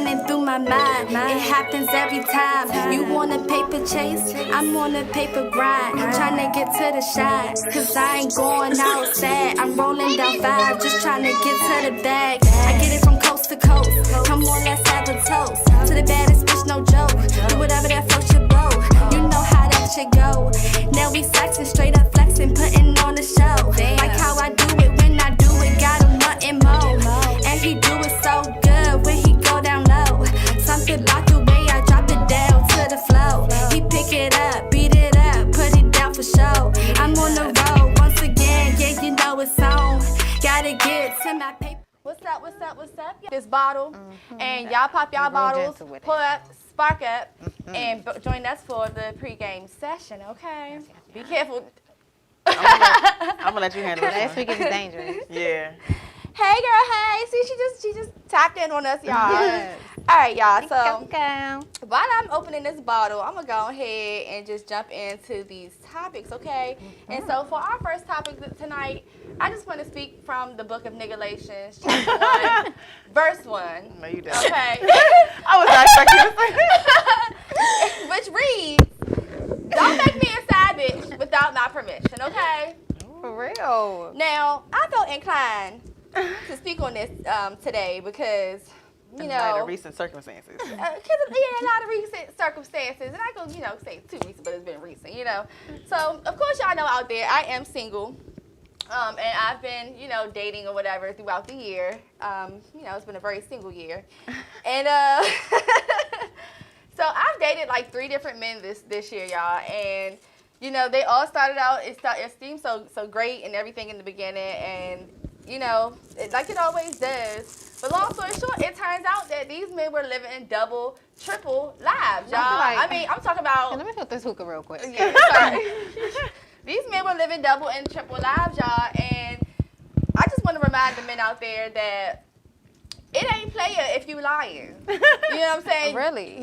running through my mind. It happens every time. You want a paper chase? I'm on a paper grind. Trying to get to the shine. Cause I ain't going outside. I'm rolling down 5, just trying to get to the bag. I get it from coast to coast. Come on, let's have a toast. To the baddest bitch, no joke. Do whatever that floats your boat. You know how that shit go. Now we sexing, straight up flexing, putting on the show. Like how I do it when I do it, got him wanting more. And he do it so good when he go down low. Something about the way I drop it down to the flow. He pick it up, beat it up, put it down for show. I'm on the road once again, yeah, you know it's on. Gotta get to my paper. What's up, what's up, what's up? This bottle, and y'all pop y'all bottles, pull up, spark up, and join us for the pregame session, okay? Be careful. I'm gonna let you handle it. Last week it was dangerous. Yeah. Hey girl, hey. See, she just tapped in on us, y'all. Yes. All right, y'all. So Go. while I'm opening this bottle, I'm gonna go ahead and just jump into these topics, okay? And so for our first topic tonight, I just want to speak from the book of Nigalations, chapter 1, verse 1. No, you didn't. Okay. I was not expecting you to say that. Which reads, don't make me a side bitch without my permission, okay? For real. Now, I felt inclined to speak on this today because, you In know, light of recent circumstances. because a lot of recent circumstances, and I go, say too recent, but it's been recent, So, of course, y'all know out there, I am single, and I've been, dating or whatever throughout the year. It's been a very single year, and so I've dated like 3 different men this year, y'all, and they all started out. It seemed so great and everything in the beginning, and like it always does. But long story short, it turns out that these men were living in double, triple lives, y'all. I'm talking about. Let me hit this hookah real quick. Yeah, sorry. These men were living double and triple lives, y'all, and I just want to remind the men out there that it ain't player if you lying. You know what I'm saying? Really?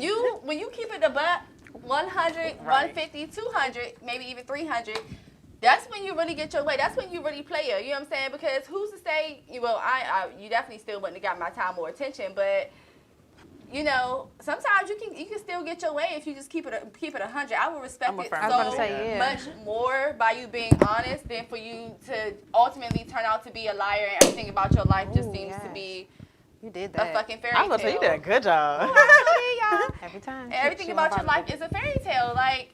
When you keep it a buck, 100, Right. 150, 200, maybe even 300. That's when you really get your way. That's when you really play it. You know what I'm saying? Because who's to say? Well, you definitely still wouldn't have got my time or attention, but sometimes you can still get your way if you just keep it 100. I would respect it so much more by you being honest than for you to ultimately turn out to be a liar and everything about your life just seems to be. You did A that. fucking fairy tale. I was gonna say you did a good job. Y'all. Every time. Everything about your life is a fairy tale. Like,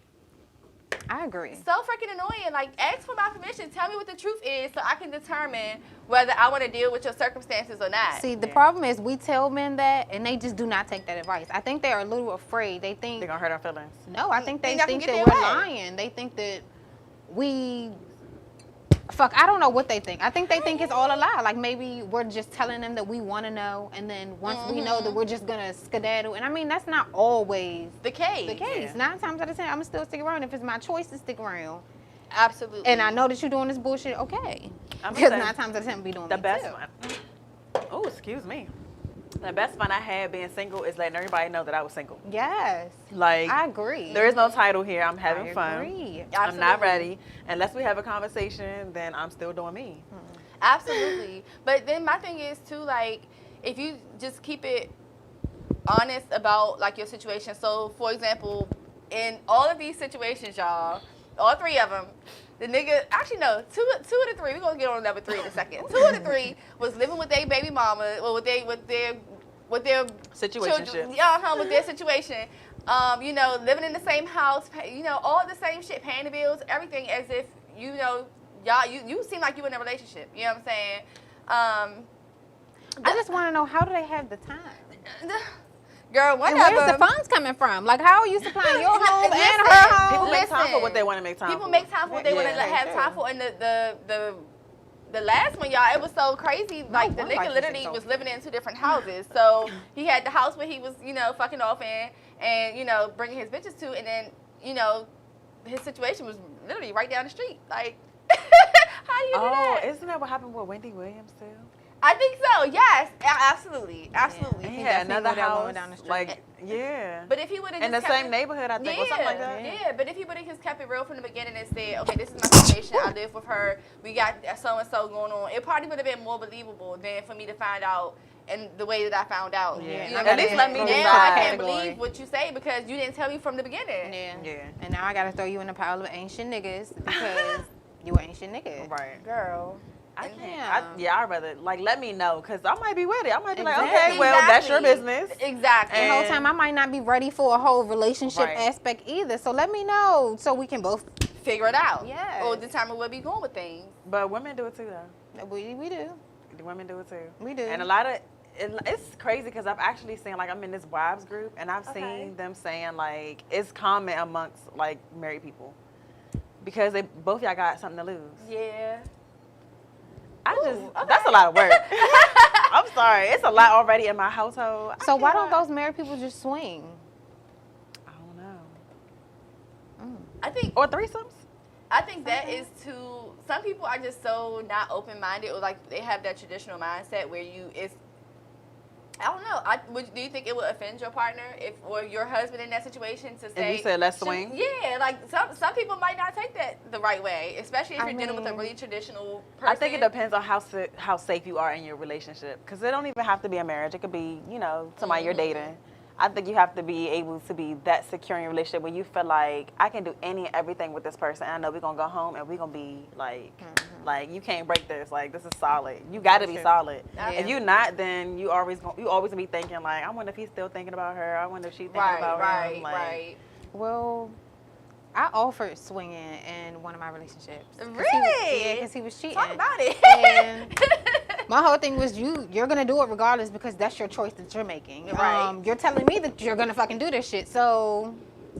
I agree. so freaking annoying. Like, ask for my permission. Tell me what the truth is so I can determine whether I want to deal with your circumstances or not. See, the problem is we tell men that, and they just do not take that advice. I think they're a little afraid. They think They're gonna hurt our feelings. No, I think they Think I think can that get we're their way. lying. They think that we. Fuck, I don't know what they think. I think they think it's all a lie. Like maybe we're just telling them that we want to know, and then once we know that we're just gonna skedaddle. And I mean that's not always the case. the case. Yeah. 9 times out of 10, I'm gonna still stick around if it's my choice to stick around. Absolutely. And I know that you're doing this bullshit. Okay, I'm because gonna 9 say times out of 10 be doing the me best too. one. Oh, excuse me. The best fun I had being single is letting everybody know that I was single. Yes, Like, I agree. there is no title here. I'm having I fun. agree. I'm not Absolutely. ready. Unless we have a conversation, then I'm still doing me. Absolutely. But then my thing is too, like, if you just keep it honest about like your situation. So for example, in all of these situations, y'all, all 3 of them, the nigga, actually no, two of the 3, we're gonna get on number 3 in a second. 2 of the 3 was living with their baby mama, or with their Situationship. children, with their situation. Living in the same house, all the same shit, paying the bills, everything as if, y'all, you seem like you in a relationship. You know what I'm saying? I just want to know, how do they have the time? Girl, one And of where's them, the funds coming from? Like, how are you supplying your home and Listen, her home? People make time for listen. what they want to make time for. people make time for what they want to Yeah. have time for, and the last one, y'all, it was so crazy. Like, the one nigga life is literally so- was living in 2 different houses. So he had the house where he was, fucking off in, and bringing his bitches to, and then, his situation was literally right down the street. Like, how do you do that? Isn't that what happened with Wendy Williams too? I think so. Yes, absolutely. He He had definitely another moved that house woman down the street. like, yeah. But if he would have In the same neighborhood, I think, or something like that. Yeah, but if he would have just kept it real from the beginning and said, okay, this is my situation, I live with her, we got so and so going on, it probably would have been more believable than for me to find out and the way that I found out. Yeah. You know At what I least mean? let me Now decide. I can't Category. believe what you say because you didn't tell me from the beginning. Yeah. Yeah. And now I gotta throw you in a pile of ancient niggas because you an ancient nigga. Right. Girl. I can't. Yeah. I'd rather like let me know because I might be with it. I might be like, Exactly. okay, well, that's your Exactly. business. Exactly. The whole And- time I might not be ready for a whole relationship Right. aspect either. So let me know so we can both. Figure it out. Yes. Or determine where we going with things. But women do it too, though. We do. The women do it too. We do. And a lot of it's crazy because I've actually seen like I'm in this wives group and I've Okay. seen them saying like it's common amongst like married people because they both y'all got something to lose. Yeah. That's a lot of work. I'm sorry, it's a lot already in my household. So why don't those married people just swing? I don't know. I think Or threesomes? that is too. Some people are just so not open minded, or like they have that traditional mindset where I don't know. Do you think it would offend your partner or your husband in that situation to say? If you said let's swing? Yeah, like some people might not take that the right way, especially if I you're dealing with a mean, really traditional person. I think it depends on how safe you are in your relationship because it don't even have to be a marriage. It could be, somebody you're dating. I think you have to be able to be that secure in your relationship where you feel like I can do any and everything with this person. I know we're gonna go home and we're gonna be like you can't break this. Like this is solid. You got to be solid. Yeah. If you're not, then you always gonna be thinking like I wonder if he's still thinking about her. I wonder if she's thinking about him. Like, right. Well, I offered swinging in one of my relationships. Really? Because he was cheating. Talk about it. And my whole thing was you're gonna do it regardless because that's your choice that you're making. Right. You're telling me that you're gonna fucking do this shit, so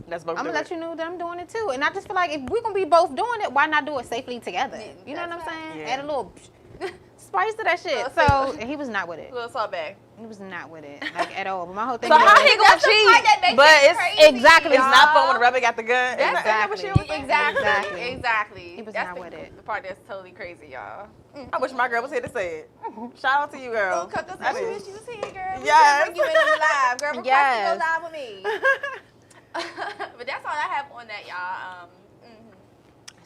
let's both I'm do gonna let it. you know that I'm doing it too. And I just feel like if we're gonna be both doing it, why not do it safely together? You know what I'm that's saying? right. Add a little spice to that shit. Little So flavor. and he was not with it. Little sorbet. He was not with it, like at all. But my whole thing So was how he gonna That's the part that cheat? makes But it it's crazy, Exactly. It's not fun y'all. when the rubber got the gun. Isn't that what she was saying? Exactly. He was That's not the, with it. the part that's totally crazy, y'all. I wish my girl was here to say it. Shout out to you, girl. Oh, Coco I said she do. wish she was here, girl. We Yes. should bring you in on the live, girl. Request Yes. to go live with me. But that's all I have on that, y'all.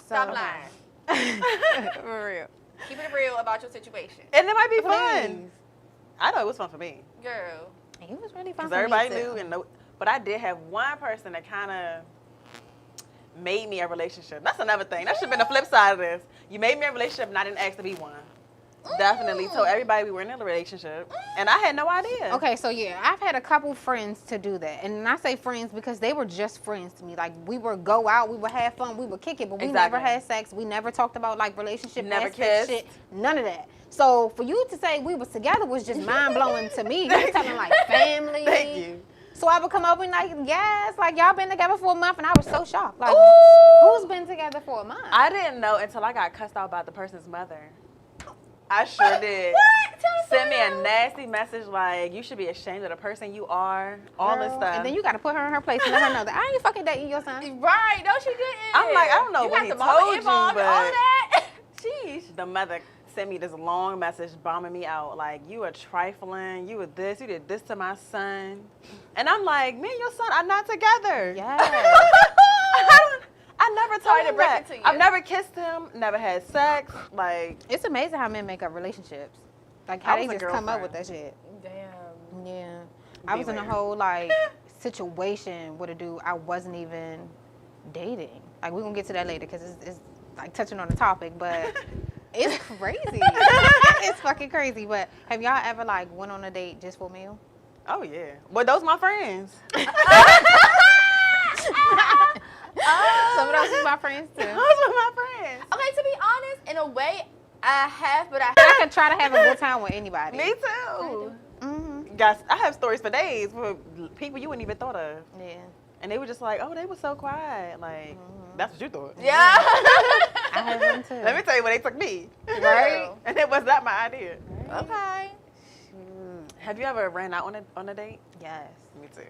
Stop lying. For real. Keep it real about your situation, And it might be Please. fun. I know it was fun for me girl. He was really fun because for me, everybody too. knew. But I did have one person that kind of made me a relationship. That's another thing. That should have been the flip side of this. You made me a relationship and I didn't ask to be one. Definitely told everybody we were in a relationship, and I had no idea. Okay, so yeah, I've had a couple friends to do that. And I say friends because they were just friends to me. Like, we would go out, we would have fun, we would kick it, but we never Exactly. had sex. We never talked about, like, relationship Never aspect kissed. shit. None of that. So for you to say we was together was just mind-blowing to me. You're telling, like, family. Thank you. So I would come over and, like, yes, like, y'all been together for a month, and I was so shocked. Like, Ooh. who's been together for a month? I didn't know until I got cussed out by the person's mother. I sure did. What? Tell us Send me a now. nasty message like, you should be ashamed of the person you are, all this Girl, stuff. And then you got to put her in her place and let her know that I ain't fucking dating your son. Right? No, she didn't. I'm like, I don't know you what got he the mama told you, involved and all but- that. Sheesh. The mother sent me this long message bombing me out like, you are trifling, you were this, you did this to my son. And I'm like, me and your son are not together. Yes. I never told Sorry to him break that. it to you. I've never kissed him, never had sex. Like, It's amazing how men make up relationships. Like, I how they was a just come up with girlfriend. that shit. Damn. Yeah. I was in a weird. whole, like, situation with a dude I wasn't even dating. Like, we're going to get to that later because it's, like, touching on the topic, but it's crazy. It's fucking crazy. But have y'all ever, like, went on a date just for a meal? oh yeah. Well, those my friends. Some of those are my friends, too. Those were my friends. Okay, to be honest, in a way, I have, but I could try to have a good time with anybody. Me too. Mm-hmm. Guys, I have stories for days with people you wouldn't even thought of. Yeah. And they were just like, oh, they were so quiet. Like, that's what you thought. yeah. I have one, too. Let me tell you where they took me. Right. And it was not my idea. Okay. Have you ever ran out on a date? Yes. Me too.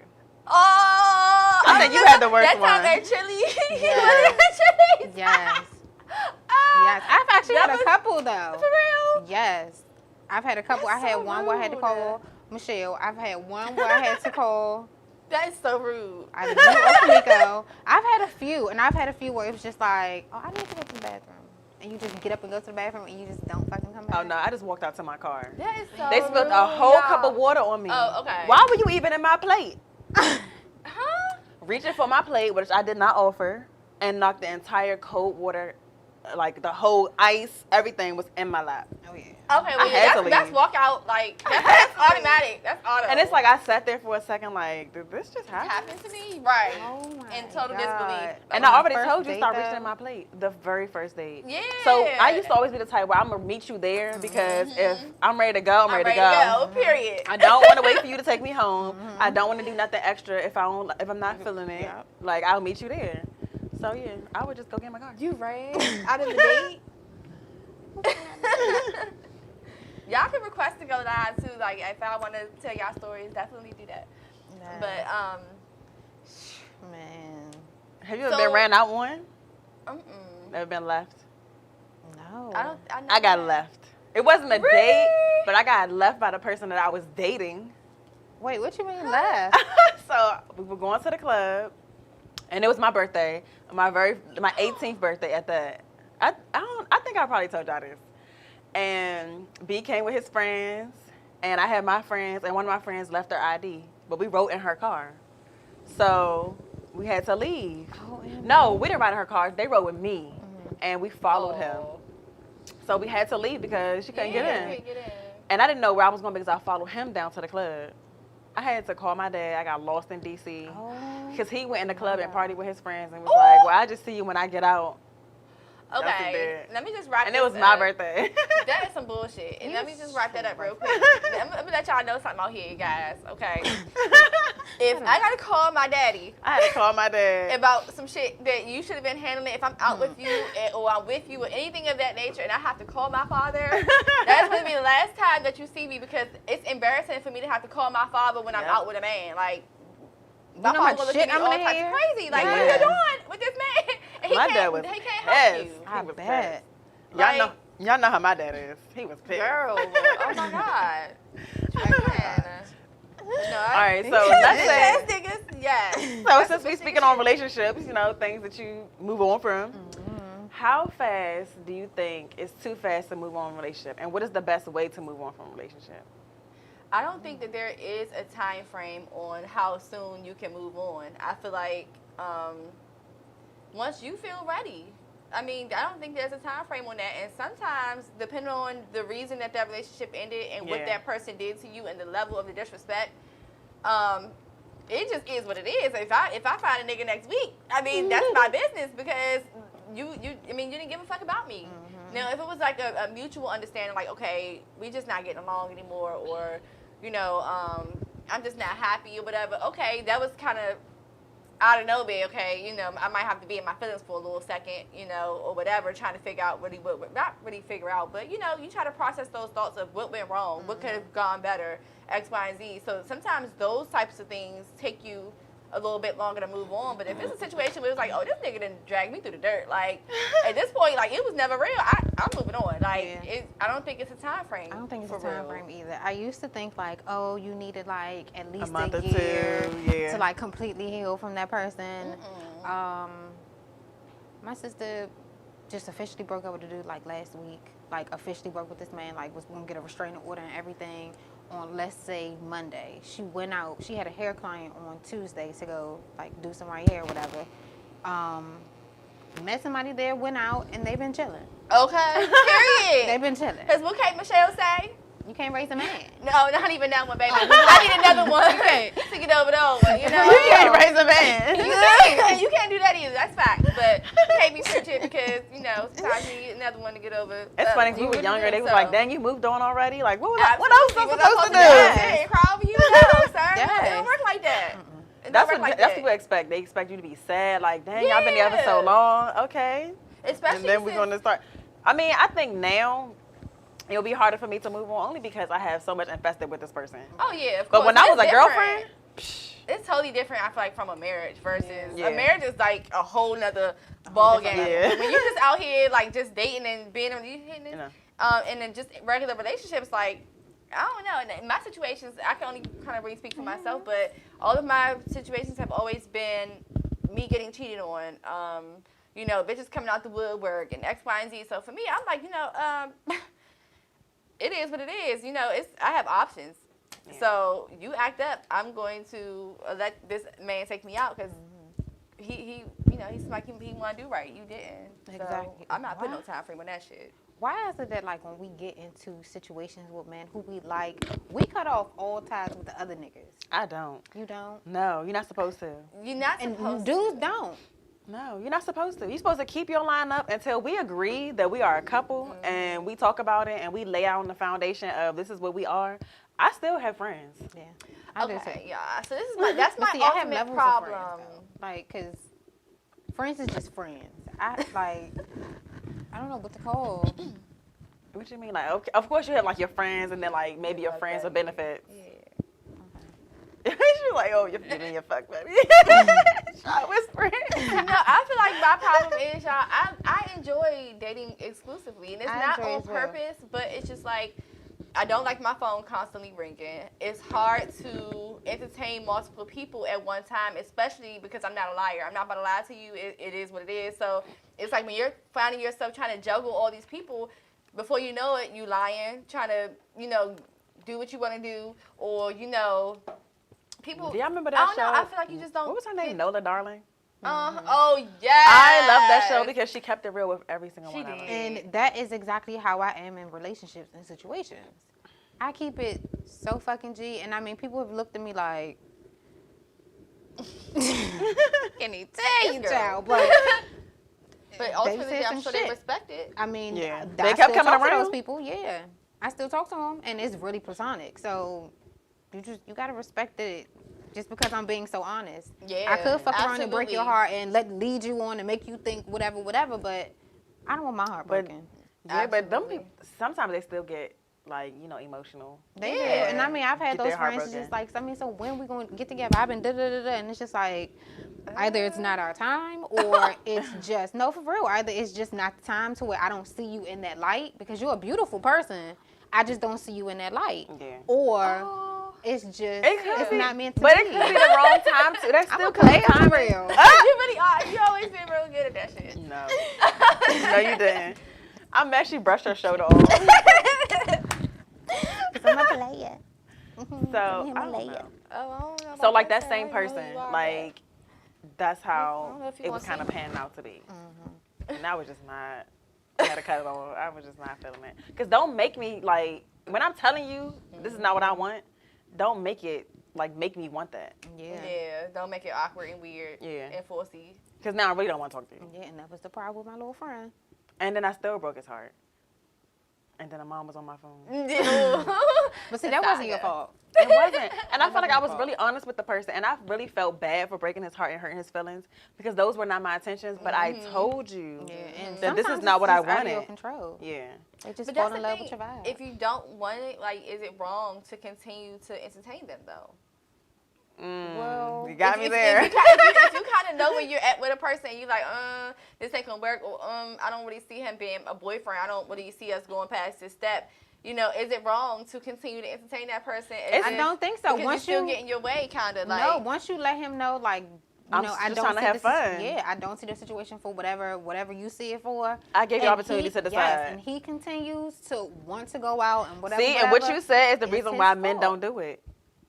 Oh, I think you had the worst that one. time at Chili. Yes. Chili's. Yes. Ah, Yes. I've actually that had a was- couple, though. For real? Yes. I've had a couple. That's I had so one where I had to rude. call Michelle. I've had one where I had to call That is so rude. either you or Kamiko. I've had a few, and I've had a few where it was just like, oh, I need to go to the bathroom. And you just get up and go to the bathroom and you just don't fucking come back? Oh no, I just walked out to my car. That is so They spilled rude, a whole y'all. cup of water on me. Oh, okay. Why were you even in my plate? Huh? Reaching for my plate, which I did not offer, and knocked the entire cold water, like the whole ice, everything was in my lap. Oh, yeah. Okay, well, I had to that's leave. walk out, like, that's automatic. That's auto. And it's like I sat there for a second, like, did this just happen? happened to me, right? Oh, my In total God. disbelief. And On I the already first told you date, start though? reaching in my plate the very first date. Yeah. So I used to always be the type where I'm gonna meet you there because if I'm ready to go, I'm ready to go. Period. I don't want to wait for you to take me home. I don't want to do nothing extra if I'm not feeling it. Yep. Like I'll meet you there. So yeah, I would just go get in my car. You ran out of the date. Y'all can request to go live too. Like if I want to tell y'all stories, definitely do that. Nah. But Man. Have you ever So- been ran out one? mm-mm. Never been left? No. I got left. It wasn't a Really? date, but I got left by the person that I was dating. Wait, what you mean left? So we were going to the club, and it was my birthday, my 18th birthday at that. I think I probably told y'all this. And B came with his friends, and I had my friends, and one of my friends left her ID, but we rode in her car. So we had to leave. Oh, yeah. No, we didn't ride in her car. They rode with me, and we followed him. Oh. So we had to leave because she couldn't get in. Couldn't get in. And I didn't know where I was going because I followed him down to the club. I had to call my dad. I got lost in D.C. Oh. Because he went in the club and partied with his friends and was like, well, I just see you when I get out. That's what Okay, did. let me just wrap And this it was my up. birthday. That is some bullshit. And let me just wrap that up real quick. I'm gonna let y'all know something out here, guys. Okay. If I gotta call my daddy I had to call my dad. about some shit that you should have been handling, if I'm out with you or I'm with you or anything of that nature, and I have to call my father, that's gonna be the last time that you see me because it's embarrassing for me to have to call my father when I'm Yep. out with a man. Like, You my know father how will look shit at me I'm all gonna types hear? of crazy. Like, what are Yeah. you doing with this man? And My dad was he can't help you. I He was bet. pissed. Y'all know how my dad is. He was pissed. Girl, oh my God. Man. No, All right, so let's say, niggas, yes. so since we speaking on relationships, you know, things that you move on from, how fast do you think it's too fast to move on from a relationship? And what is the best way to move on from a relationship? I don't think that there is a time frame on how soon you can move on. I feel like once you feel ready. I mean, I don't think there's a time frame on that. And sometimes, depending on the reason that relationship ended and what Yeah. that person did to you and the level of the disrespect, it just is what it is. If I find a nigga next week, I mean, that's my business because you didn't give a fuck about me. Now, if it was like a mutual understanding, like, okay, we just not getting along anymore, or, you know, I'm just not happy or whatever, okay, that was kind of out of nowhere, okay, you know, I might have to be in my feelings for a little second, you know, or whatever, trying to figure out not really figure out, but, you know, you try to process those thoughts of what went wrong, what could have gone better, X, Y, and Z. So sometimes those types of things take you a little bit longer to move on. But if it's a situation where it's like, oh, this nigga done dragged me through the dirt, like, at this point, like, it was never real, I'm moving on. Like, Yeah. I don't think it's a time frame. I don't think it's for a time real. frame either. I used to think like, oh, you needed like at least month or year 2, yeah. to like completely heal from that person. My sister just officially broke up with the dude like last week. Like officially broke with this man. Like was gonna get a restraining order and everything on, let's say, Monday. She went out. She had a hair client on Tuesday to go like do some right hair or whatever. Met somebody there, went out, and they've been chilling. Okay, period. They've been chilling. Because what Kate Michelle say? You can't raise a man. No, not even that one, baby. I need another one to get over those. You know, You can't raise a man. you can't do that either. That's fact. But can't be searching because sometimes you need another one to get over. It's funny, when we were younger, they was like, dang, you moved on already? Like, what else was I supposed to do? Yeah, cry over you, no, sir. Yes. It don't work like that. It don't That's work what like that's that. what people expect. They expect you to be sad, like, dang, y'all been together so Yeah. long. Okay. Especially And then we're since- going to start. I mean, I think now it'll be harder for me to move on only because I have so much invested with this person. Oh yeah, of But course. when I was It's a different. girlfriend, psh, It's totally different, I feel like, from a marriage versus Yeah. a marriage is like a whole nother ball game. different level. But when you're just out here like just dating and being on these you know. and then just regular relationships, like I don't know. And in my situations, I can only kind of really speak for myself, but all of my situations have always been me getting cheated on. you know, bitches coming out the woodwork and X, Y, and Z. So for me, I'm like, you know, it is what it is. You know, I have options. Yeah. So you act up, I'm going to let this man take me out because he, you know, he's like he want to do right. You didn't. Exactly. So I'm not putting no time frame on that shit. Why is it that, like, when we get into situations with men who we like, we cut off all ties with the other niggas? I don't. You don't? No, you're not supposed to. You're not supposed and to. dudes don't. No, you're not supposed to. You're supposed to keep your line up until we agree that we are a couple and we talk about it and we lay out on the foundation of this is what we are. I still have friends. Yeah. I do Okay, too. yeah. So this is that's my See, I have ultimate levels problem. of friends, though. Like, because friends is just friends. I don't know what to call. What you mean? Like, okay, of course you have like your friends and then like maybe your friends with benefits. Yeah. She's like, oh, you're feeling your fuck buddy. Try whispering. No, I feel like my problem is, y'all, I enjoy dating exclusively. And it's I not enjoy on as well. purpose, but it's just like, I don't like my phone constantly ringing. It's hard to entertain multiple people at one time, especially because I'm not a liar. I'm not about to lie to you. It is what it is. So it's like when you're finding yourself trying to juggle all these people, before you know it, you lying, trying to, you know, do what you want to do, or, you know, people. Do y'all remember that I don't show? know. I feel like you just don't. What was her name? Nola Darling. Oh, yeah. I love that show because she kept it real with every single one of them. did. And that is exactly how I am in relationships and situations. I keep it so fucking G. And I mean, people have looked at me like, can he tell you, child? But ultimately, said I'm some sure shit. they respect it. I mean, Yeah. I They kept still coming talk to around. those people. Yeah, I still talk to them, and it's really platonic. So you gotta respect it. Just because I'm being so honest. Yeah, I could fuck around and break your absolutely. heart and lead you on and make you think whatever, but I don't want my heart But broken. yeah, but them Absolutely. sometimes they still get like, you know, emotional. They do. Yeah. And I mean, I've had Get those their heart friends broken. just like, I mean, so when we going to get together? I've been da-da-da-da, and it's just like, either it's not our time or it's just, no, for real, either it's just not the time to where I don't see you in that light because you're a beautiful person. I just don't see you in that light. Yeah. Oh. It's just, It could it's be, not meant to but be. it could be the wrong time too. That's I'm still a player for time. real. You really are. You always been real good at that shit. No, no, you didn't. I met she brushed her shoulder off. I'm a player. So I don't know. Oh, I don't know So about like that I same know who person, you are, like that's I don't how know if you it gonna was kind of see. panning out to be. And I was just not. I had to cut it off. I was just not feeling it. Cause don't make me like when I'm telling you this is not what I want. Don't make it like make me want that. Yeah. Yeah, don't make it awkward and weird Yeah. and forcey. Cause now I really don't want to talk to you. Yeah, and that was the problem with my little friend. And then I still broke his heart. And then my mom was on my phone. But see, that wasn't your Saga. fault. It wasn't. And I felt like I was fault. really honest with the person. And I really felt bad for breaking his heart and hurting his feelings because those were not my intentions. But I told you Yeah, and that this is sometimes not it's what I just out of your wanted. control. Yeah. They just But fall that's in the love thing. with your vibe. If you don't want it, like, is it wrong to continue to entertain them though? Well, You got if, me if- there. If you kind of know where you're at with a person, and you're like, this ain't gonna work, or I don't really see him being a boyfriend. I don't really see us going past this step. You know, is it wrong to continue to entertain that person? I don't think so. Because Once you still you get in your way, kind of like. no, once you let him know, like, you I'm know, just I don't trying to see have this. fun. Yeah, I don't see the situation for whatever you see it for. I gave you And opportunity to decide. Yes, and he continues to want to go out and whatever. See, and what whatever, you said is the it's reason his why men fault. don't do it.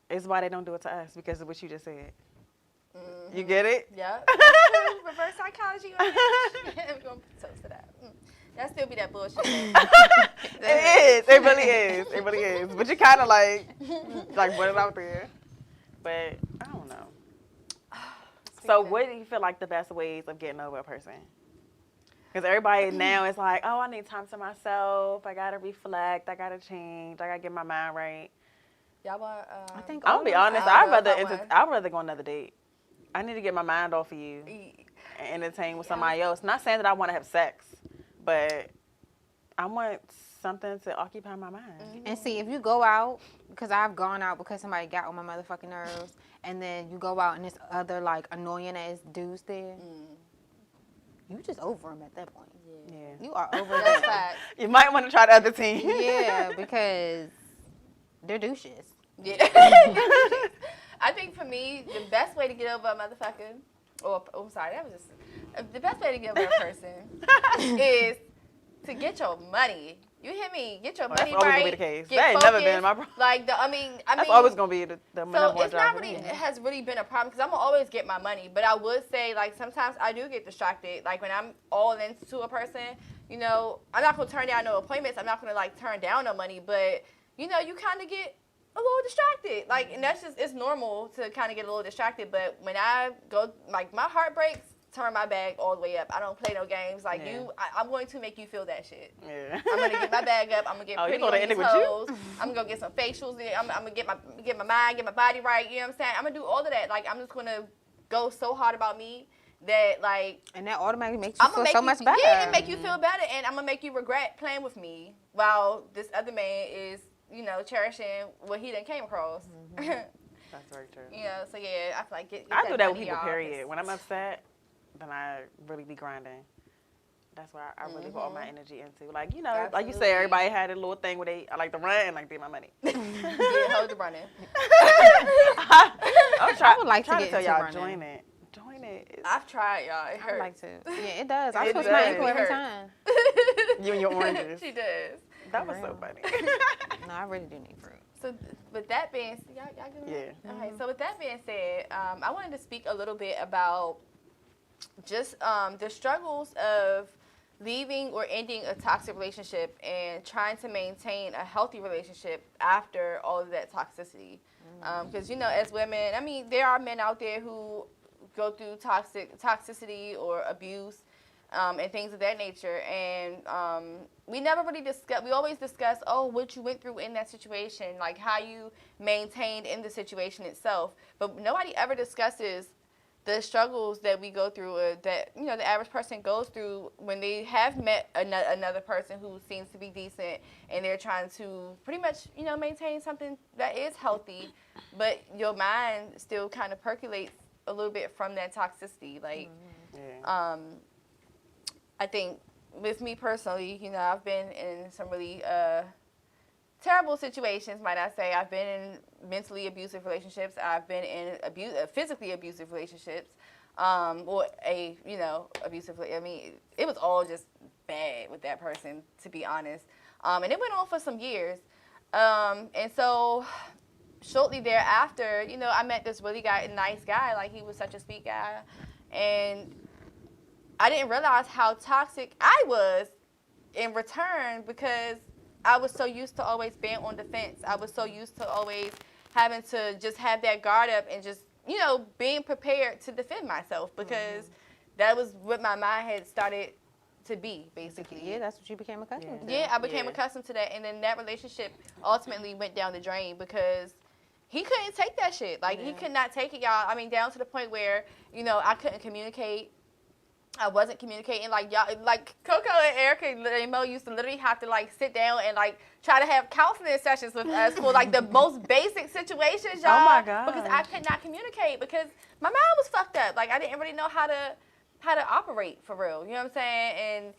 It's why they don't do it to us because of what you just said. You get it? Yeah. Reverse psychology. On We're gonna toast to that. That still be that bullshit. It is. It really is. It really is. But you kind of like put it out there. But I don't know. So what do you feel like the best ways of getting over a person? Because everybody now is like, oh, I need time to myself. I got to reflect. I got to change. I got to get my mind right. Y'all want? I think I'm going to be all of us- honest. I don't know I'd if I rather go on another date. I need to get my mind off of you E- and entertain with somebody else. Not saying that I want to have sex, but I want something to occupy my mind. And see, if you go out, because I've gone out because somebody got on my motherfucking nerves, and then you go out and there's other like annoying ass dudes there, you just over them at that point. Yeah. You are over That's them. fact. You might want to try the other team. Yeah, because they're douches. Yeah. I think for me, the best way to get over a motherfucker or I'm sorry, that was just the best way to get with a person is to get your money. You hear me? Get your money that's always right. gonna be the case. Get That ain't focused. never been my problem. Like I mean, That's always gonna be the so number one it's not driver. really, it has really been a problem because I'm gonna always get my money. But I would say, like, sometimes I do get distracted. Like, when I'm all into a person, you know, I'm not gonna turn down no appointments. I'm not gonna, like, turn down no money. But, you know, you kind of get a little distracted. Like, and that's just, it's normal to kind of get a little distracted. But when I go, like, my heart breaks, turn my bag all the way up. I don't play no games. Like, I'm going to make you feel that shit. Yeah. I'm gonna get my bag up. I'm gonna get Oh, you pretty gonna on end it these with you? toes. I'm gonna go get some facials. I'm gonna get my mind, get my body right. You know what I'm saying? I'm gonna do all of that. Like, I'm just gonna go so hard about me that, like, And that automatically makes you I'm feel gonna so make much better. Yeah, it make you feel better, and I'm gonna make you regret playing with me while this other man is, you know, cherishing what he done came across. That's very true. You know, so yeah, I feel like get I do that with money, people, y'all, period. 'cause- When I'm upset, then I really be grinding. That's why I really put all my energy into. Like, you know, like you Absolutely. said, everybody had a little thing where I like to run and like to get my money. Yeah, hold the running. I'm trying, I would like to trying get tell into y'all, running. join it. Join it. It's- I've tried, y'all. It I hurts. would like to. Yeah, it does. I It twist my does. ankle every It time. You and your oranges. She does. That was so real. funny. No, I really do need fruit. So with that being said, y'all good? Yeah. Okay, so with that being said, I wanted to speak a little bit about just the struggles of leaving or ending a toxic relationship and trying to maintain a healthy relationship after all of that toxicity. Because, you know, as women, I mean, there are men out there who go through toxicity or abuse and things of that nature. And we never really discuss, we always discuss, oh, what you went through in that situation, like how you maintained in the situation itself. But nobody ever discusses the struggles that we go through, that, you know, the average person goes through when they have met another person who seems to be decent and they're trying to pretty much, you know, maintain something that is healthy, but your mind still kind of percolates a little bit from that toxicity. Like, Yeah. I think with me personally, you know, I've been in some really terrible situations, might I say. I've been in mentally abusive relationships. I've been in physically abusive relationships, or abusive. I mean, it was all just bad with that person, to be honest. And it went on for some years. And so shortly thereafter, you know, I met this really nice guy. Like, he was such a sweet guy. And I didn't realize how toxic I was in return, because I was so used to always being on the fence. I was so used to always having to just have that guard up and just, you know, being prepared to defend myself, because that was what my mind had started to be, basically. Yeah, that's what you became accustomed to. Yeah, I became Yeah. accustomed to that, and then that relationship ultimately went down the drain because he couldn't take that shit. Like, he could not take it, y'all. I mean, down to the point where, you know, I couldn't communicate. I wasn't communicating. Like, y'all, like Coco and Erica and Mo used to literally have to, like, sit down and, like, try to have counseling sessions with us for, like, the most basic situations, y'all. Oh my God. Because I could not communicate, because my mind was fucked up. Like, I didn't really know how to operate for real. You know what I'm saying? And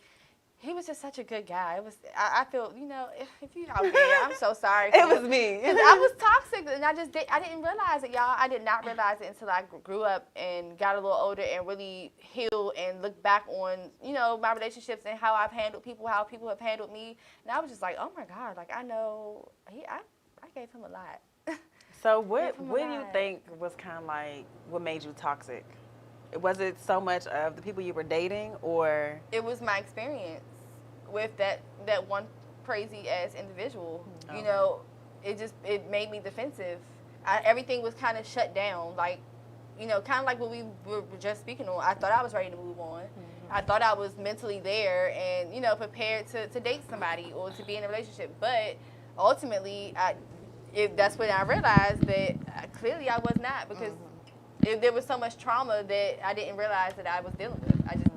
he was just such a good guy. It was, I feel, you know, if you out there, I'm so sorry. It was me. Because I was toxic, and I didn't realize it, y'all. I did not realize it until I grew up and got a little older and really healed and looked back on, you know, my relationships and how I've handled people, how people have handled me. And I was just like, oh my God, like, I know, I gave him a lot. So what from do you alive. think was kind of like what made you toxic? Was it so much of the people you were dating, or? It was my experience with that one crazy ass individual. Okay. You know, it made me defensive. Everything was kind of shut down. Like, you know, kind of like what we were just speaking on. I thought I was ready to move on. I thought I was mentally there and, you know, prepared to date somebody or to be in a relationship. But ultimately, that's when I realized that clearly I was not, because there was so much trauma that I didn't realize that I was dealing with. I didn't.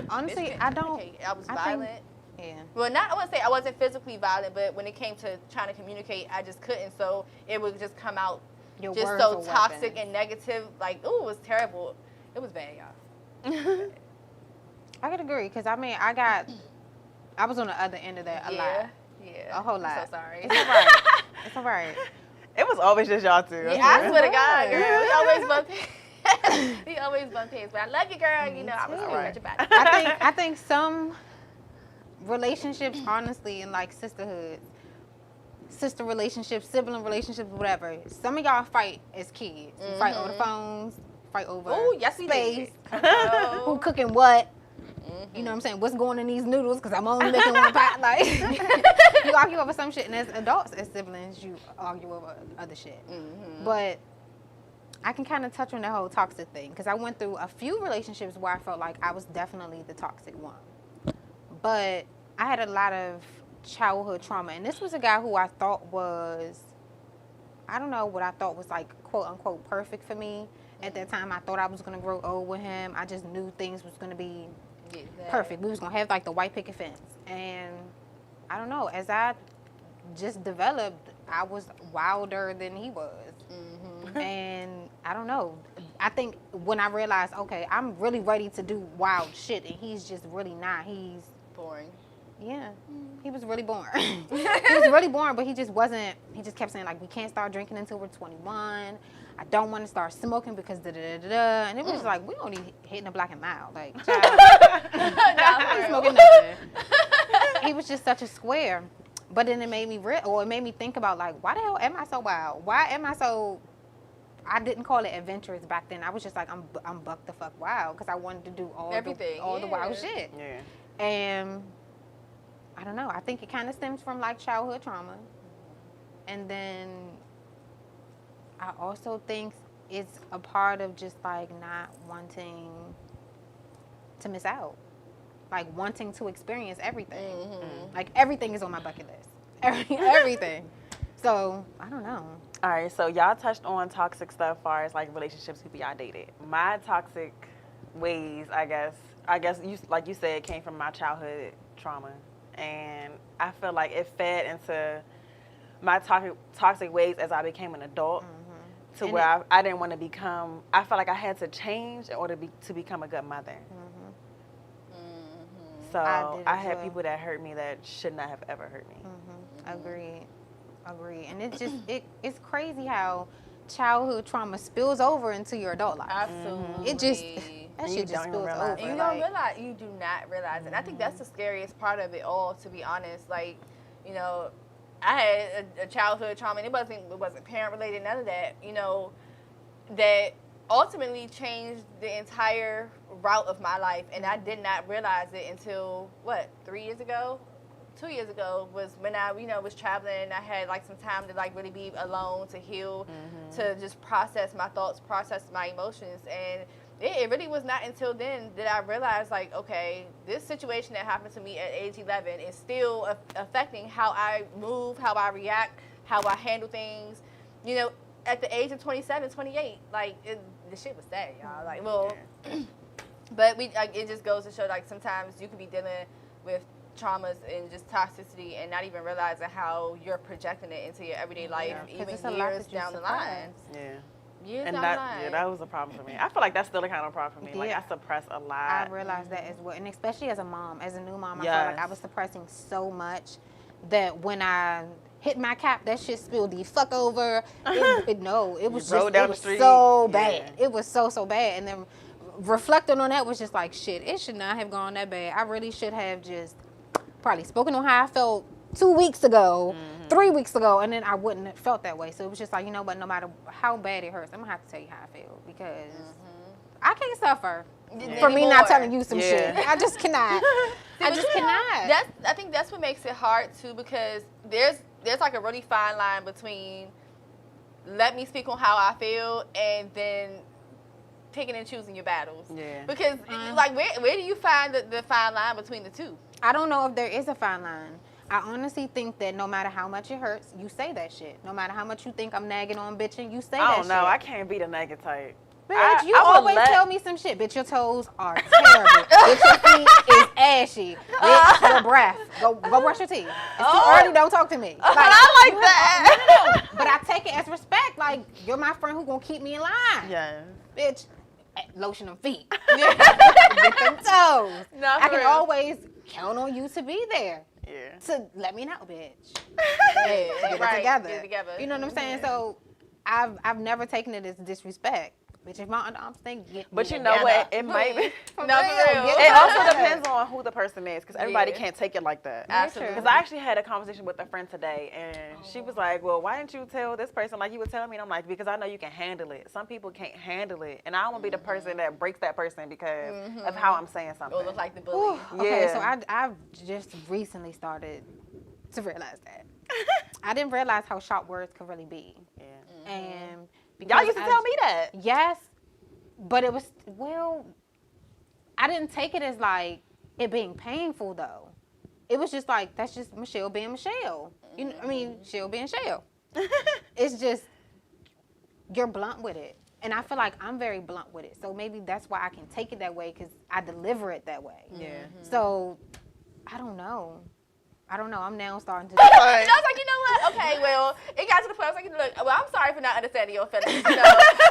Honestly, Bitch, I don't. communicate. I was I think- violent. Yeah. Well, I wouldn't say I wasn't physically violent, but when it came to trying to communicate, I just couldn't. So it would just come out Your just words so are toxic weapons. and negative. Like, ooh, it was terrible. It was bad, y'all. I could agree, because I mean, I was on the other end of that a lot. Yeah. A whole I'm lot. so sorry. It's all right. It's all right. It was always just y'all two. Yeah, I swear to God, girl. We always both. He always bump heads, but I love you, girl. You know, I was always at your back. I think some relationships, honestly, in like sisterhoods, sister relationships, sibling relationships, whatever. Some of y'all fight as kids. You fight over the phones, fight over Oh, yes, we space, did. who cooking what. You know what I'm saying? What's going in these noodles? Because I'm only making one pot. Like, you argue over some shit, and as adults, as siblings, you argue over other shit. But I can kind of touch on that whole toxic thing because I went through a few relationships where I felt like I was definitely the toxic one. But I had a lot of childhood trauma, and this was a guy who I thought was, I don't know what I thought was like quote unquote perfect for me. At that time, I thought I was gonna grow old with him. I just knew things was gonna be perfect. We was gonna have like the white picket fence, and I don't know. As I just developed, I was wilder than he was, and I don't know. I think when I realized, okay, I'm really ready to do wild shit, and he's just really not. He's boring. Yeah, he was really boring. He was really boring, but he just wasn't. He just kept saying like, we can't start drinking until we're 21. I don't want to start smoking because da da da da. And it was like, we only hitting the black and mild. Like, child, I ain't smoking nothing. He was just such a square. But then it made me it made me think about like, why the hell am I so wild? Why am I so? I didn't call it adventurous back then. I was just like, I'm buck the fuck wild because I wanted to do all the wild shit. Yeah. And I don't know. I think it kind of stems from like childhood trauma, and then I also think it's a part of just like not wanting to miss out, like wanting to experience everything. Like everything is on my bucket list, everything. So I don't know. All right, so y'all touched on toxic stuff as far as like relationships, people y'all dated. My toxic ways, I guess you like you said, came from my childhood trauma, and I feel like it fed into my toxic ways as I became an adult. To And where I didn't want to become. I felt like I had to change in order to become a good mother. So I had well. people that hurt me that should not have ever hurt me. Agreed. And it's just it's crazy how childhood trauma spills over into your adult life. Absolutely. It just that You shit just don't even spills realize over. it. You don't realize, you do not realize it. And I think that's the scariest part of it all, to be honest. Like, you know, I had a childhood trauma, and it wasn't parent related, none of that. You know, that ultimately changed the entire route of my life, and I did not realize it until 3 years ago. 2 years ago was when I, was traveling, and I had like some time to like really be alone, to heal, to just process my thoughts, process my emotions. And it really was not until then that I realized, like, okay, this situation that happened to me at age 11 is still affecting how I move, how I react, how I handle things. You know, at the age of 27, 28, like, the shit was sad, y'all. Like, well, but it just goes to show, like, sometimes you could be dealing with traumas and just toxicity and not even realizing how you're projecting it into your everyday life, even years down the line. Yeah. Years And down that, the line. yeah, that was a problem for me. I feel like that's still a kind of problem for me. Like, Yeah. I suppress a lot. I realized that as well, and especially as a mom, as a new mom, I felt like I was suppressing so much that when I hit my cap, that shit spilled the fuck over. It was rode down the just street. so bad. Yeah. It was so bad, and then reflecting on that was just like, shit, it should not have gone that bad. I really should have just probably spoken on how I felt 2 weeks ago, 3 weeks ago, and then I wouldn't have felt that way. So it was just like, you know what, no matter how bad it hurts, I'm gonna have to tell you how I feel, because I can't suffer for me not telling you some shit. I just cannot. I just cannot. I think that's what makes it hard too, because there's like a really fine line between let me speak on how I feel and then picking and choosing your battles. Yeah. Because like where do you find the fine line between the two? I don't know if there is a fine line. I honestly think that no matter how much it hurts, you say that shit. No matter how much you think I'm nagging on bitching, you say that shit. I don't know. I can't be the negative type. Bitch, you I would always tell me some shit. Bitch, your toes are terrible. Bitch, your feet is ashy. Bitch, your breath. Go brush your teeth. It's too early, don't talk to me. Like, I like that. No. But I take it as respect. Like, you're my friend who gonna keep me in line. Yeah. Bitch, lotion them feet. Get them toes. No, I for can real. always count on you to be there. Yeah. To let me know, bitch. Yeah, Get right. it together. Get it together. You know what I'm saying? So I've never taken it as disrespect. Bitch, if my underarms stink, get But me you know what? together. It might be. For No, for real, real. get It also together. depends on who the person is, because everybody Yeah. can't take it like that. Absolutely. Because I actually had a conversation with a friend today, and she was like, well, why didn't you tell this person like you would tell me? And I'm like, because I know you can handle it. Some people can't handle it. And I don't want to be the person that breaks that person because of how I'm saying something. Or look like the bully. Okay, so Yeah. I've just recently started to realize that. I didn't realize how sharp words could really be. Yeah. And Y'all because used to I- tell me that. Yes, but it was, well, I didn't take it as like it being painful though. It was just like, that's just Michelle being Michelle. You know, I mean, Michelle being Michelle. It's just, you're blunt with it. And I feel like I'm very blunt with it. So maybe that's why I can take it that way, because I deliver it that way. Yeah. So, I don't know. I'm now starting to. And I was like, you know what? Okay, well, it got to the point I was like, look, well, I'm sorry for not understanding your feelings, you know,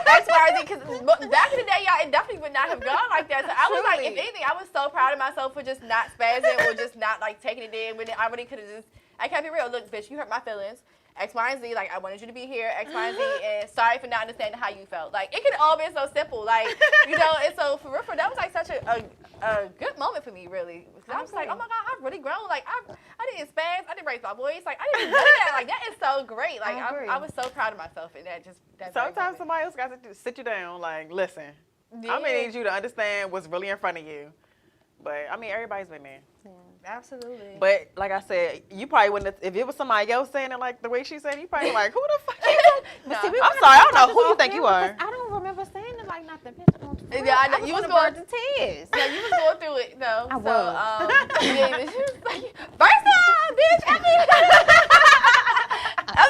X, Y, or Z, because back in the day, y'all, it definitely would not have gone like that. So I was like, if Truly. anything, I was so proud of myself for just not spazzing or just not, like, taking it in when I really could have just, I can't be real. Look, bitch, you hurt my feelings. X, Y, and Z, like, I wanted you to be here, X, Y, and Z, and sorry for not understanding how you felt. Like, it could all been so simple, like, you know, and so for real, that was, like, such a good moment for me, really. Because I was like, oh, my God, I've really grown. Like, I didn't spaz, I didn't raise my voice. Like, I didn't do that. Like, that is so great. Like, I agree. I was so proud of myself, and that very Sometimes moment. somebody else got to sit you down, like, listen, I'm going to Yeah. need you to understand what's really in front of you. But, I mean, everybody's been there. Absolutely. But, like I said, you probably wouldn't have, if it was somebody else saying it like the way she said it, you probably like, who the fuck you No. See, we I'm wanna sorry, I don't talk know who you about think them you are. because I don't remember saying it like nothing. Bitch, Yeah, I know. You was on the going- verge of tears. Yeah, you was going through it, though. I so, was. Yeah, but she was like, first of all, bitch, I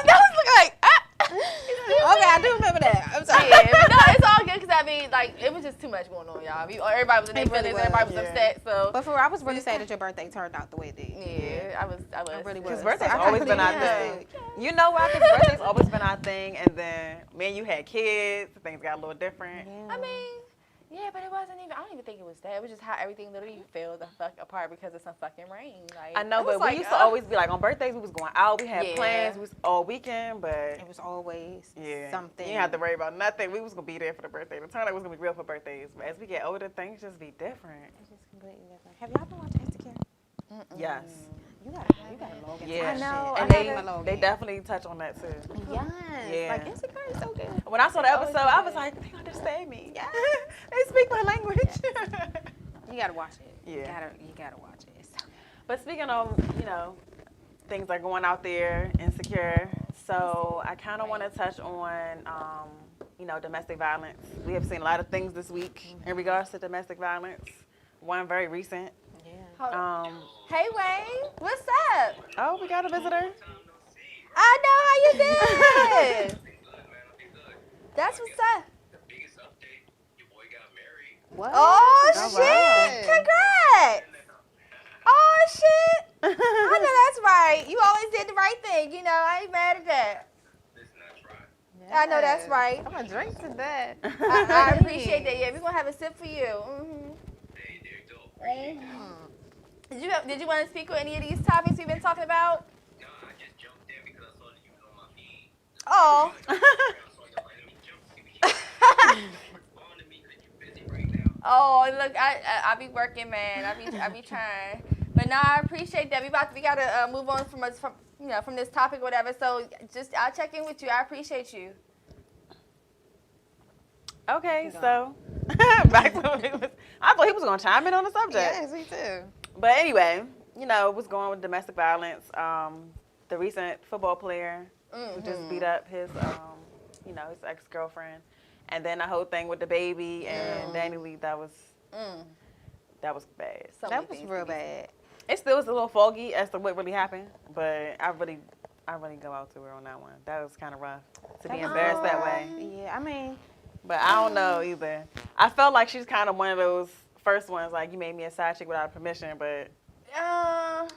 was like, Okay, I do remember that. I'm sorry. yeah, but no, it's all good, because I mean, like, it was just too much going on, y'all. Everybody was in their It really feelings, was, everybody was yeah. upset, so. But for real, I was really sad that your birthday turned out the way it did. Yeah, I was. I really was. Because birthday's I always couldn't been our believe thing. it. You know why? Because birthday's always been our thing, and then me and you had kids, things got a little different. Yeah. I mean, yeah, but it wasn't even, I don't even think it was that. It was just how everything literally fell the fuck apart because of some fucking rain. Like, I know, it was but like, we used to always be like, on birthdays, we was going out, we had Yeah. plans, we was all weekend, but It was always yeah, something. you didn't have to worry about nothing. We was going to be there for the birthday. The turn was going to be real for birthdays, but as we get older, things just be different. It's just completely different. Have y'all been watching Insecure? Yes. You gotta log into Yeah. that I know, shit. And I they, haven't- they definitely touch on that too. Yes. Yeah. Like Insecure is so good. When I saw the episode, always I was good. like, they understand me. Yeah. They speak my language. You gotta watch it. Yeah. You gotta watch it. It's so good. But speaking of, you know, things are going out there, insecure. So I kind of want to touch on, you know, domestic violence. We have seen a lot of things this week in regards to domestic violence. One very recent. Yeah. Hold on. Um, Hey, Wayne, what's up? oh, we got a visitor. I know how you doing. That's what's up. What? Oh, All shit. right. Congrats. Oh, shit. I know that's right. You always did the right thing. You know, I ain't mad at that. I know that's right. I'm gonna drink to that. I appreciate that. Yeah, we're going to have a sip for you. Did you want to speak on any of these topics we've been talking about? Oh. Oh, look, I be working, man. I be trying. But no, I appreciate that. We gotta move on from this topic or whatever. So just I'll check in with you. I appreciate you. Okay, so back to what he was. I thought he was going to chime in on the subject. me too. But anyway, you know, what's going on with domestic violence? The recent football player who just beat up his, you know, his ex-girlfriend, and then the whole thing with the baby and Danny Lee. That was bad. So That many was things real to be- bad. It still was a little foggy as to what really happened, but I really go out to her on that one. That was kind of rough to be embarrassed that way. Yeah, I mean, But I don't know either. I felt like she's kind of one of those first ones, like you made me a side chick without permission, but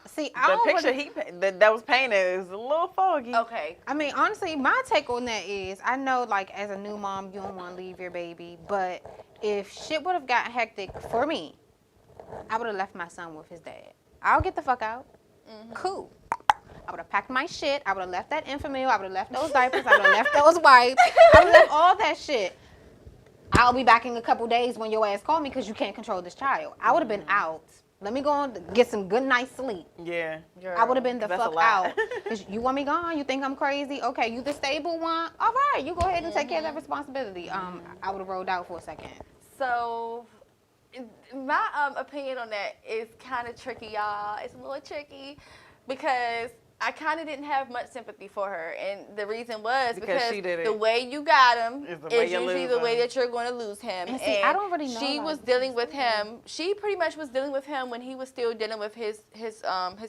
see, I the don't picture really- that was painted is a little foggy. Okay. I mean, honestly, my take on that is, I know, like, as a new mom, you don't want to leave your baby, but if shit would have got hectic for me, I would have left my son with his dad. I'll get the fuck out. Cool. I would have packed my shit. I would have left that Enfamil. I would have left those diapers. I would have left those wipes. I would have left all that shit. I'll be back in a couple days when your ass call me because you can't control this child. I would have been out. Let me go and get some good night's sleep. Yeah. I would have been the That's a fuck lot. out. 'Cause you want me gone? You think I'm crazy? Okay, you the stable one? All right, you go ahead and take care of that responsibility. I would have rolled out for a second. So, my opinion on that is kind of tricky, y'all. It's a little tricky because I kind of didn't have much sympathy for her, and the reason was Because because she did it. the way you got him Is the way is you usually lose the way him. that you're going to lose him. And see, I don't really know, She like, was dealing with him. She pretty much was dealing with him when he was still dealing with his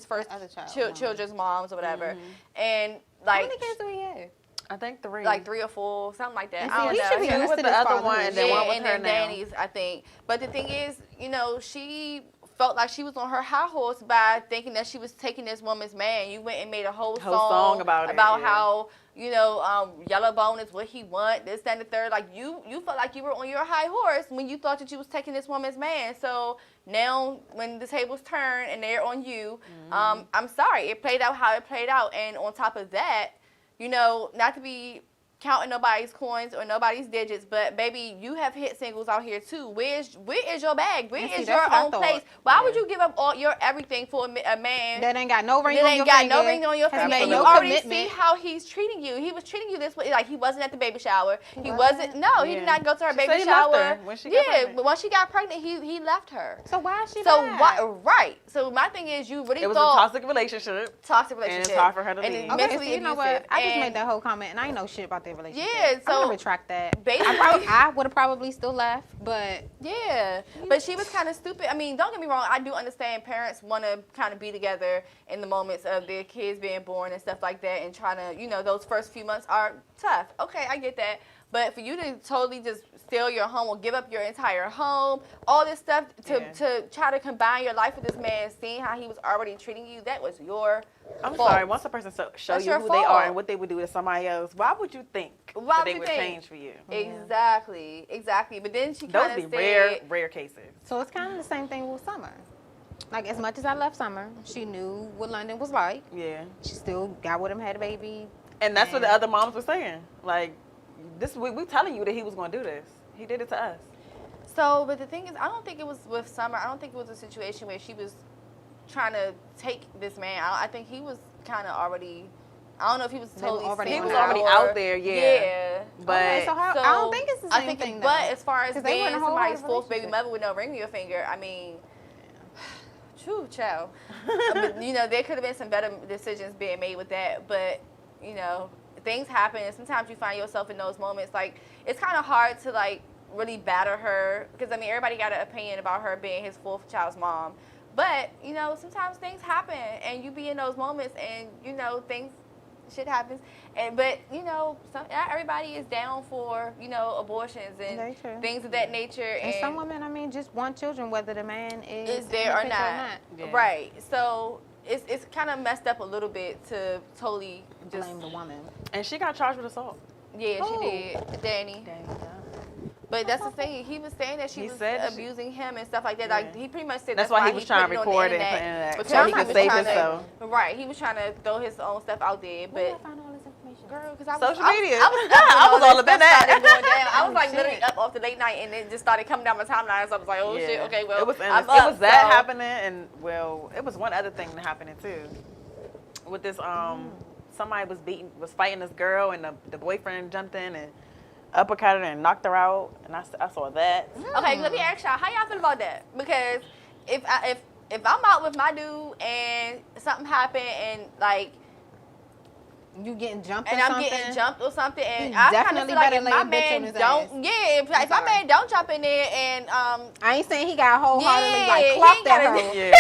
first Other child, children's moms or whatever, Mm-hmm. and How like many kids do he have? I think 3. like 3 or 4, something like that. And I see, don't he know. should be Two with listed the as other one, fatherhood. and then one with and her then now. Danny's, I think. But the thing is, you know, she felt like she was on her high horse by thinking that she was taking this woman's man. You went and made a whole song about it, yeah. how, you know, Yellowbone is what he want, this, that, and the third. Like, you felt like you were on your high horse when you thought that you was taking this woman's man. So now when the tables turn and they're on you, I'm sorry. It played out how it played out. And on top of that, you know, not to be counting nobody's coins or nobody's digits, but baby, you have hit singles out here too. Where is your bag? Where And see, is that's your what I own thought. place? Why would Yeah. you give up all your everything for a man That ain't got no ring that on ain't your got finger. no ring on your has finger? made And no you already commitment. see how he's treating you. He was treating you this way, like he wasn't at the baby shower. He wasn't? wasn't. No, he Yeah. did not go to her She baby said he left shower. her when she got pregnant. but once she got pregnant, he left her. So why is she So back? why? Right. So my thing is, you really It was a thought toxic relationship. toxic And relationship. it's hard for her to And leave. it's Okay, so mentally you know what? abusive. I just And made that whole comment, and I ain't know shit about their relationship. Yeah, I'm so gonna retract that. basically- I would have probably still left, but Yeah, but she was kind of stupid. I mean, don't get me wrong. I do understand parents want to kind of be together in the moments of their kids being born and stuff like that, and trying to, you know, those first few months are tough. Okay, I get that. But for you to totally just steal your home or give up your entire home, all this stuff to try to combine your life with this man, seeing how he was already treating you, that was your I'm fault. sorry. Once a person show That's you your who they are fault. and what they would do to somebody else, why would you think Why that would they you would think? change for you? Exactly. But then she Those kind be of said, rare cases. so it's kind of the same thing with Summer. Like, as much as I love Summer, she knew what London was like. Yeah. She still got with him, had a baby. And that's what the Man. other moms were saying. Like, we telling you that he was going to do this. He did it to us. So, but the thing is, I don't think it was with Summer. I don't think it was a situation where she was trying to take this man out. I think he was kind of already. I don't know if he was They were totally. already single He was on already or- out there, yeah. Yeah. But Okay, so how, I don't think it's the same thing, though. But as far as 'Cause they were being in a whole somebody's other fourth baby relationship. mother with no ring on your finger, I mean, true, child. But, you know, there could have been some better decisions being made with that. But, you know, things happen, and sometimes you find yourself in those moments. Like, it's kind of hard to, like, really batter her. Because, I mean, everybody got an opinion about her being his fourth child's mom. But, you know, sometimes things happen, and you be in those moments, and, you know, shit happens. But, you know, not everybody is down for, you know, abortions Very and true. things of that nature. And some women, I mean, just want children, whether the man is in there the or picture not. Yeah. Right. So it's kind of messed up a little bit to totally just Blame the woman. and she got charged with assault. yeah, Who? she did, Danny. But that's the thing. He was saying that she He was said she- abusing him and stuff like that. Yeah. Like he pretty much said That's why he was trying to put it on record the it and put it internet in that, because so he was could save trying to- himself. Right. He was trying to throw his own stuff out there, Where did I but. find all this information? Girl, because I was Social media. I was, I was all up in that. that. Started going down. I was Oh, like shit. literally up off the late night, and it just started coming down my timeline. So I was like, oh shit, okay, well, it was I'm it up, was that so- happening, and well, it was one other thing happening too. With this, somebody was fighting this girl, and the boyfriend jumped in and uppercutted her and knocked her out, and I saw that. Okay, let me ask y'all, how y'all feel about that? Because if I'm out with my dude and something happened and like You getting jumped and or I'm something? getting jumped or something, and You I kind of definitely feel like better if lay my a bitch on man his don't, ass. if my sorry. man don't jump in there and I ain't saying he got wholeheartedly Yeah, like he clocked ain't that gotta- hoe. Yeah,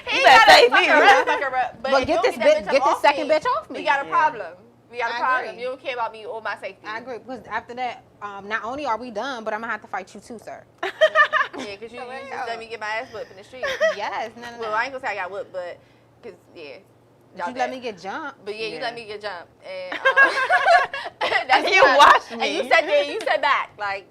but he you better gotta save fuck me. her up, fuck her up. But if get you this don't that bitch- bitch get up this off second me, bitch off me. We got a Yeah. problem. We got a I problem. agree. You don't care about me or my safety. I agree, because after that, not only are we done, but I'm gonna have to fight you too, sir. Yeah, because you just let me get my ass whipped in the street. Yes, no. Well, I ain't gonna say I got whipped, but because yeah. Did you let me get jumped? But yeah, you Yeah. let me get jumped, and that's You why- watched and me. you sat there, you sat back, like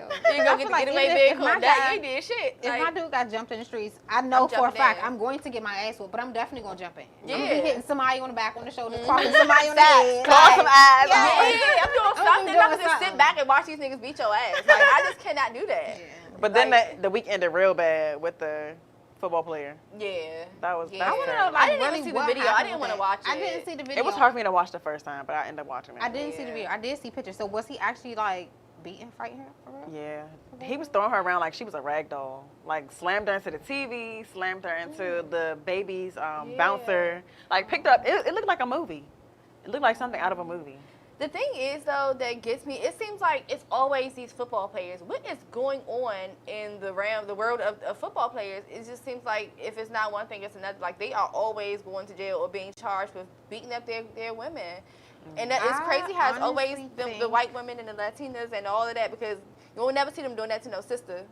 You go get the getaway vehicle. That you did shit. If Like, my dude got jumped in the streets, I know I'm for a jumping fact in. I'm going to get my ass whooped, but I'm definitely gonna jump in. I'm gonna Yeah. be hitting somebody on the back, on the shoulder, crossing somebody on the head. Claw some ass. yeah, off. I'm doing something. I'm not doing gonna just sit something. back and watch these niggas beat your ass. Like, I just cannot do that. Yeah. But then Like- the week ended real bad with the football player. Yeah. That was Yeah. that's I wanna terrible. know, I didn't even see the what video. I happened didn't with wanna that. watch I it. didn't see the video. It was hard for me to watch the first time, but I ended up watching it. I didn't see the Yeah. video. I did see pictures. So was he actually like beating, fighting her for real? Yeah, he was throwing her around like she was a rag doll. Like slammed her into the TV, slammed her into the baby's bouncer. Like picked her up. It looked like a movie. It looked like something out of a movie. The thing is, though, that gets me, it seems like it's always these football players. What is going on in the world of football players? It just seems like if it's not one thing, it's another. Like, they are always going to jail or being charged with beating up their women. And that it's I crazy how it's always honestly the think- white women and the Latinas and all of that, because you will never see them doing that to no sister.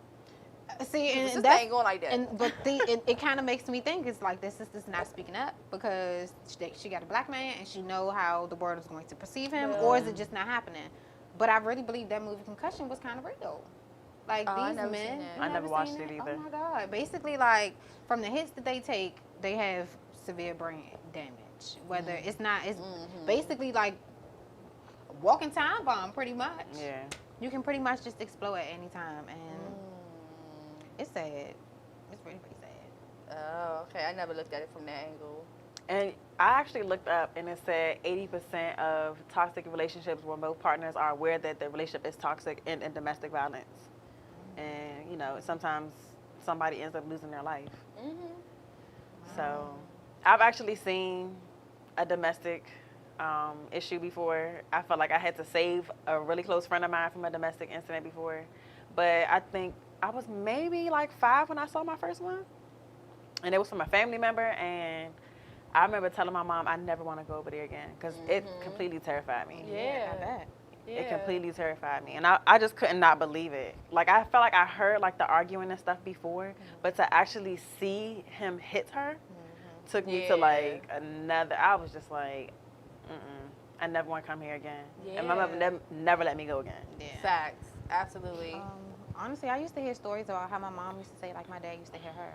See, The and sister that's ain't going like that. But it kind of makes me think it's like this sister's not speaking up because she got a black man and she know how the world is going to perceive him, or is it just not happening? But I really believe that movie Concussion was kind of real. Like Oh, I these never men, seen it. you I never watched seen it either. Oh my god! Basically, like from the hits that they take, they have severe brain damage. Whether it's not, it's basically like a walking time bomb, pretty much. Yeah. You can pretty much just explode at any time, and it's sad. It's really, really sad. Oh, okay. I never looked at it from that angle. And I actually looked up and it said 80% of toxic relationships where both partners are aware that the relationship is toxic and in domestic violence. And, you know, sometimes somebody ends up losing their life. So I've actually seen a domestic issue before. I felt like I had to save a really close friend of mine from a domestic incident before. But I think I was maybe like 5 when I saw my first one. And it was from a family member. And I remember telling my mom I never want to go over there again because it completely terrified me. Yeah. I bet. It completely terrified me. And I just could not believe it. Like, I felt like I heard, like, the arguing and stuff before, but to actually see him hit her took me to, like, another, I was just like, I never want to come here again. And my mother never let me go again. Yeah. Facts. Absolutely. Honestly, I used to hear stories about how my mom used to say, like, my dad used to hit her.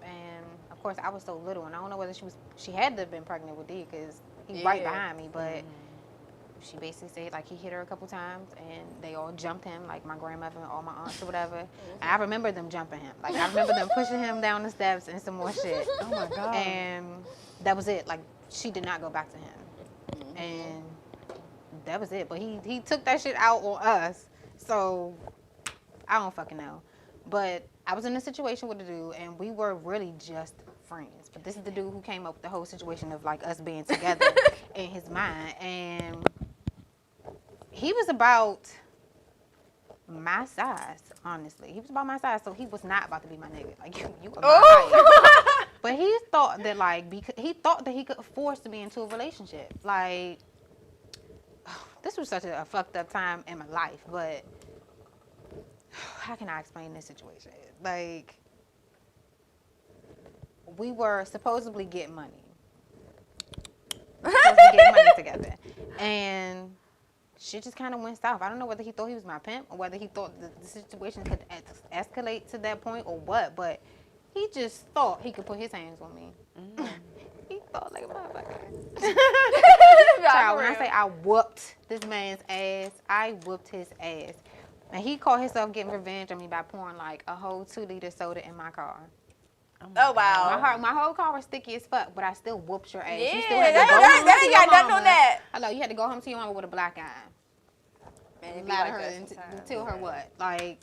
And, of course, I was so little, and I don't know whether she had to have been pregnant with D because he's right behind me, but she basically said, like, he hit her a couple times, and they all jumped him, like my grandmother and all my aunts or whatever. And I remember them jumping him. Like, I remember them pushing him down the steps and some more shit. Oh, my God. And that was it. Like, she did not go back to him. And that was it. But he took that shit out on us. So, I don't fucking know. But I was in a situation with the dude, and we were really just friends. But this is the dude who came up with the whole situation of, like, us being together in his mind. And he was about my size, honestly. He was about my size, so he was not about to be my nigga. Like, you were my height. But he thought that, like, because he thought that he could force me into a relationship. Like, this was such a fucked up time in my life, but how can I explain this situation? Like, we were supposedly getting money. Together. And shit just kind of went south. I don't know whether he thought he was my pimp or whether he thought the situation could escalate to that point or what, but he just thought he could put his hands on me. He thought like a motherfucker. Child, when I say I whooped this man's ass, I whooped his ass. And he called himself getting revenge on me by pouring like a whole 2-liter soda in my car. Oh, wow. My whole car was sticky as fuck, but I still whooped your ass. Yeah, You still had to go home that to ain't your got nothing mama. on that. Hello, you had to go home to your mama with a black eye. Man, it be Lie to like her that and sometimes. tell her what. Like,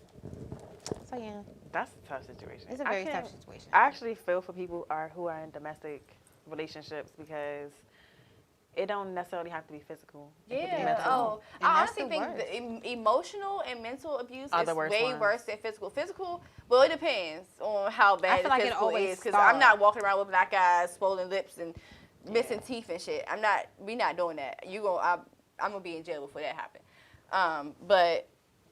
so yeah, That's a tough situation. it's a I very can't- tough situation. I actually feel for people who are in domestic relationships because it don't necessarily have to be physical. It could be Yeah. mental. Oh, And I that's honestly the think worst. the emotional and mental abuse Are is the worst way ones. worse than physical. Physical, well, it depends on how bad I feel the like it physical always is. Because I'm not starts. walking around with black eyes, swollen lips, and missing teeth and shit. We not doing that. I'm gonna be in jail before that happen. But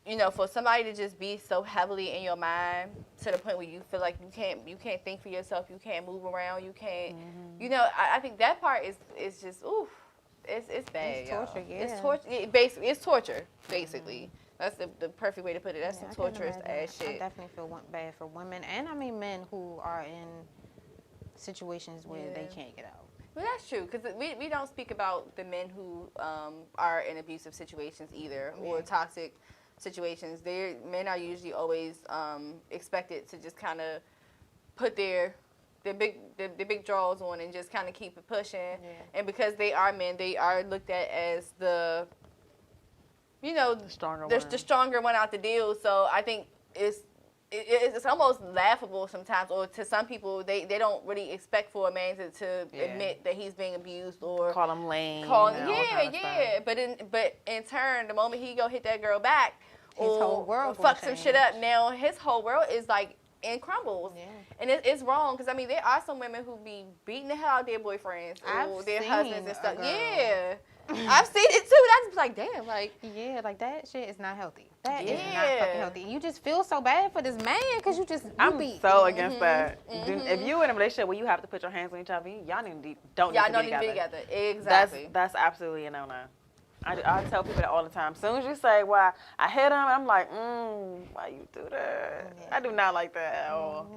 you know, for somebody to just be so heavily in your mind to the point where you feel like you can't think for yourself, you can't move around, you can't, you know, I think that part is just oof. It's bad. It's torture, y'all. It's yeah. torture. It's torture, basically. That's the perfect way to put it. That's some I can't torturous imagine. ass shit. I definitely feel bad for women, and I mean men who are in situations where they can't get out. Well, that's true, because we don't speak about the men who are in abusive situations either, or toxic situations. Men are usually always expected to just kind of put their big draws on and just kind of keep it pushing. Yeah. And because they are men, they are looked at as the stronger one out the deal. So I think it's almost laughable sometimes, or to some people, they don't really expect for a man to admit that he's being abused or call him lame. But in turn, the moment he go hit that girl back, His whole world fuck gonna some shit change. up, now his whole world is like in crumbles. Yeah. And it's wrong, because I mean there are some women who be beating the hell out of their boyfriends or their husbands and stuff. Yeah. I've seen it too. That's just like, damn, like. Yeah, like that shit is not healthy. That is not Yeah. fucking healthy. And you just feel so bad for this man because I'm be so against that. If you in a relationship where you have to put your hands on each other, y'all don't need to be together. Exactly. That's absolutely a no-no. I tell people that all the time. As soon as you say, well, I hit him, I'm like, why you do that? I do not like that at all.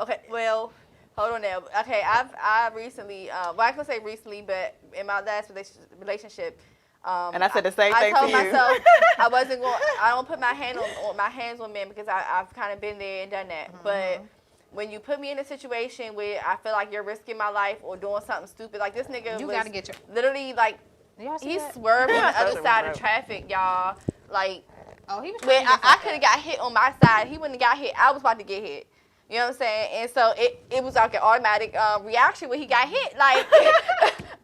Okay, well, hold on now. Okay, I recently, well, I can say recently, but in my last relationship, And I said the same thing I told to you. myself I wasn't going. I don't put my hands on men because I've kind of been there and done that. But when you put me in a situation where I feel like you're risking my life or doing something stupid, like this nigga You was gotta get your. literally like Y'all see he that? swerved on the Yeah, other side of right. traffic, y'all. Like Oh, he was. when trying to get I fucked could have up. got hit on my side, he wouldn't have got hit. I was about to get hit. You know what I'm saying? And so it was like an automatic reaction when he got hit. Like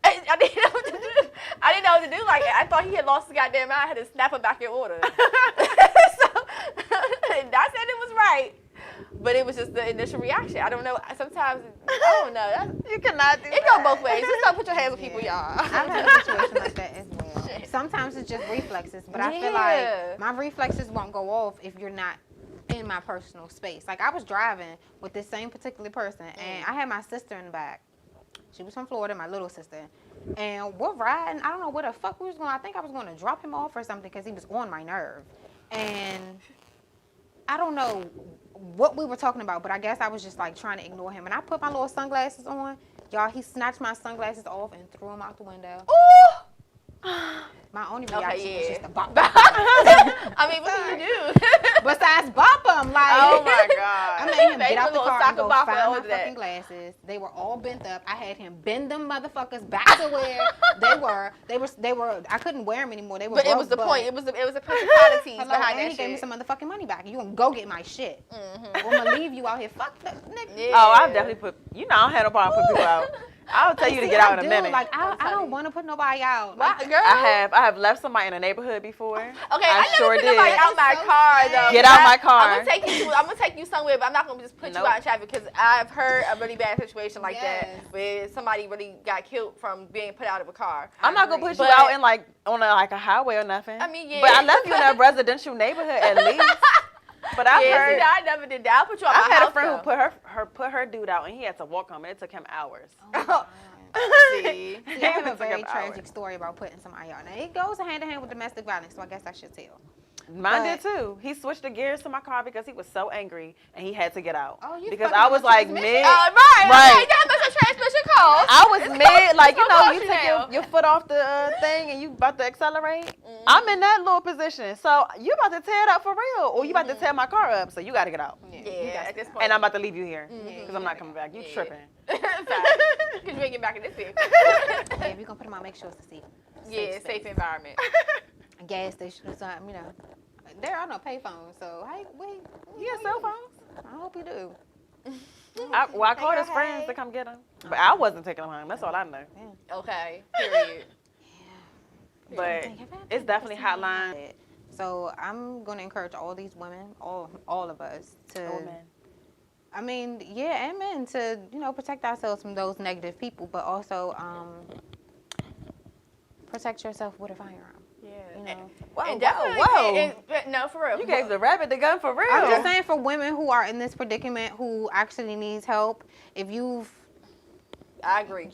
I didn't know what to do. I didn't know what to do. Like I thought he had lost his goddamn mind. I had to snap him back in order. So I said it was right, but it was just the initial reaction. I don't know. Sometimes I don't know. You cannot do It that. go both ways. Just don't put your hands on people, y'all. I've had a situation like that as well. Sometimes it's just reflexes, but I feel Yeah. like my reflexes won't go off if you're not in my personal space. Like I was driving with this same particular person, and I had my sister in the back. She was from Florida, my little sister, and we're riding. I don't know where the fuck we was going. I think I was going to drop him off or something because he was on my nerve, and I don't know what we were talking about, but I guess I was just like trying to ignore him. And I put my little sunglasses on. Y'all, he snatched my sunglasses off and threw them out the window. Ooh. My only reaction was yeah. just to bop. I mean, what do you do? Besides bop him, like. Oh my I God. made him Make get out a the little car and go soccer bopper find my over that. fucking glasses. They were all bent up. I had him bend them motherfuckers back to where they were. I couldn't wear them anymore. They were. But it broke, was the but- point. It was a principalities Hello, behind and that he gave me shit. some motherfucking money back. You gonna go get my shit? Or I'm gonna leave you out here. Fuck that nigga. Yeah. Oh, I've definitely put. You know, I don't have no problem putting people out. I'll tell you to See, get out I in a do. minute. Like I telling don't you. want to put nobody out. Why, Like, girl? I have left somebody in a neighborhood before. Okay, I never sure put did. nobody out my so car sad. though. Get out my car. I'm gonna take you somewhere, but I'm not gonna just put Nope. you out in traffic because I've heard a really bad situation like Yes. that where somebody really got killed from being put out of a car. I'm not gonna put you But- out in like on a highway or nothing. I mean, yeah. But I left you in a residential neighborhood at least. But I've Yeah, heard. see, I never did that. I'll put you out I've my had house a friend though. who put her dude out and he had to walk home and it took him hours. See. See, I have a It took very him tragic hours. story about putting somebody out. Now it goes hand in hand with domestic violence, so I guess I should tell. Mine But- did too. He switched the gears to my car because he was so angry and he had to get out. Oh, you because fucking I up was the like transmission? mid. Right. Right. Okay, that much a transmission cost. I was mid, like you so know, close you to take now. your foot off the thing and you about to accelerate. I'm in that little position, so you about to tear it up for real, or you about to tear my car up, so you got to get out. Yeah, at this point. And I'm about to leave you here because I'm not coming back. You tripping? Because you ain't getting back in this vehicle. Yeah, if you're gonna put them out, make sure it's a safe. Yeah, space. safe environment. A gas station or something, you know. There are no payphones, so hey, wait. You got cell phones? I hope you do. I called his friends to come get him, but I wasn't taking him home. That's all I know. Okay, period. But it's definitely hotline. So I'm gonna encourage all these women, all of us, to. Oh, man. I mean, yeah, and men to protect ourselves from those negative people, but also protect yourself with a firearm. Yeah. You know. Whoa, And definitely, whoa. no, for real. You gave the rabbit the gun for real. I'm just saying for women who are in this predicament who actually needs help, if you've I agree.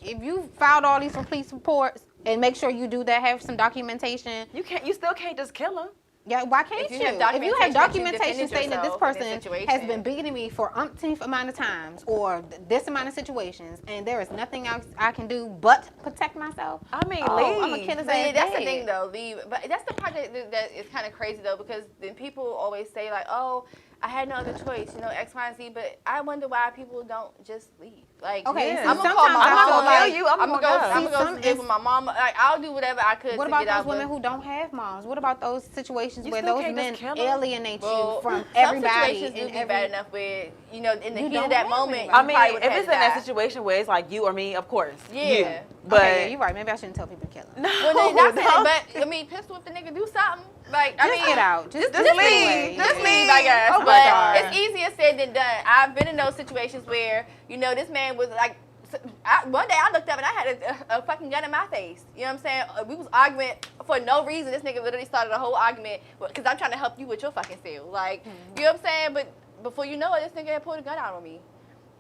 filed all these police reports and make sure you do that, have some documentation. You still can't just kill him. Yeah, why can't If you? you have If you have documentation documentation that you stating that this defended yourself in person this has situation. been beating me for umpteenth amount of times or this amount of situations, and there is nothing else I can do but protect myself, I mean, I'm leave. gonna kill his But ass yeah, that's the dead. thing though, leave. But that's the part that is kind of crazy though, because then people always say like, oh, I had no other choice, you know, X, Y, and Z. But I wonder why people don't just leave. Like, Okay, Yeah. see, I'm gonna call sometimes my I mom. feel like you. I'm gonna go. I'm See, gonna some go live with my mom. Like, I'll do whatever I could what to about get out. those women but- who don't have moms? What about those situations You where still those can't just men kill 'em? alienate Well, you from some everybody situations do and be every? bad enough where, you know, in the You heat don't of that have moment, anybody. you I mean, probably would if have it's had in to that die. situation where it's like you or me, of course. Yeah. You. But Okay, yeah, you're right. Maybe I shouldn't tell people to kill them. no, Well, then, that's no. it. But I mean, pistol whip the nigga, do something. Like, I Just mean, get out. Just just get leave. away. Just Yeah. leave, I guess. Oh my but God. it's easier said than done. I've been in those situations where, you know, this man was like, one day I looked up and I had a fucking gun in my face. You know what I'm saying? We was arguing for no reason. This nigga literally started a whole argument because I'm trying to help you with your fucking seal. Like, you know what I'm saying? But before you know it, this nigga had pulled a gun out on me.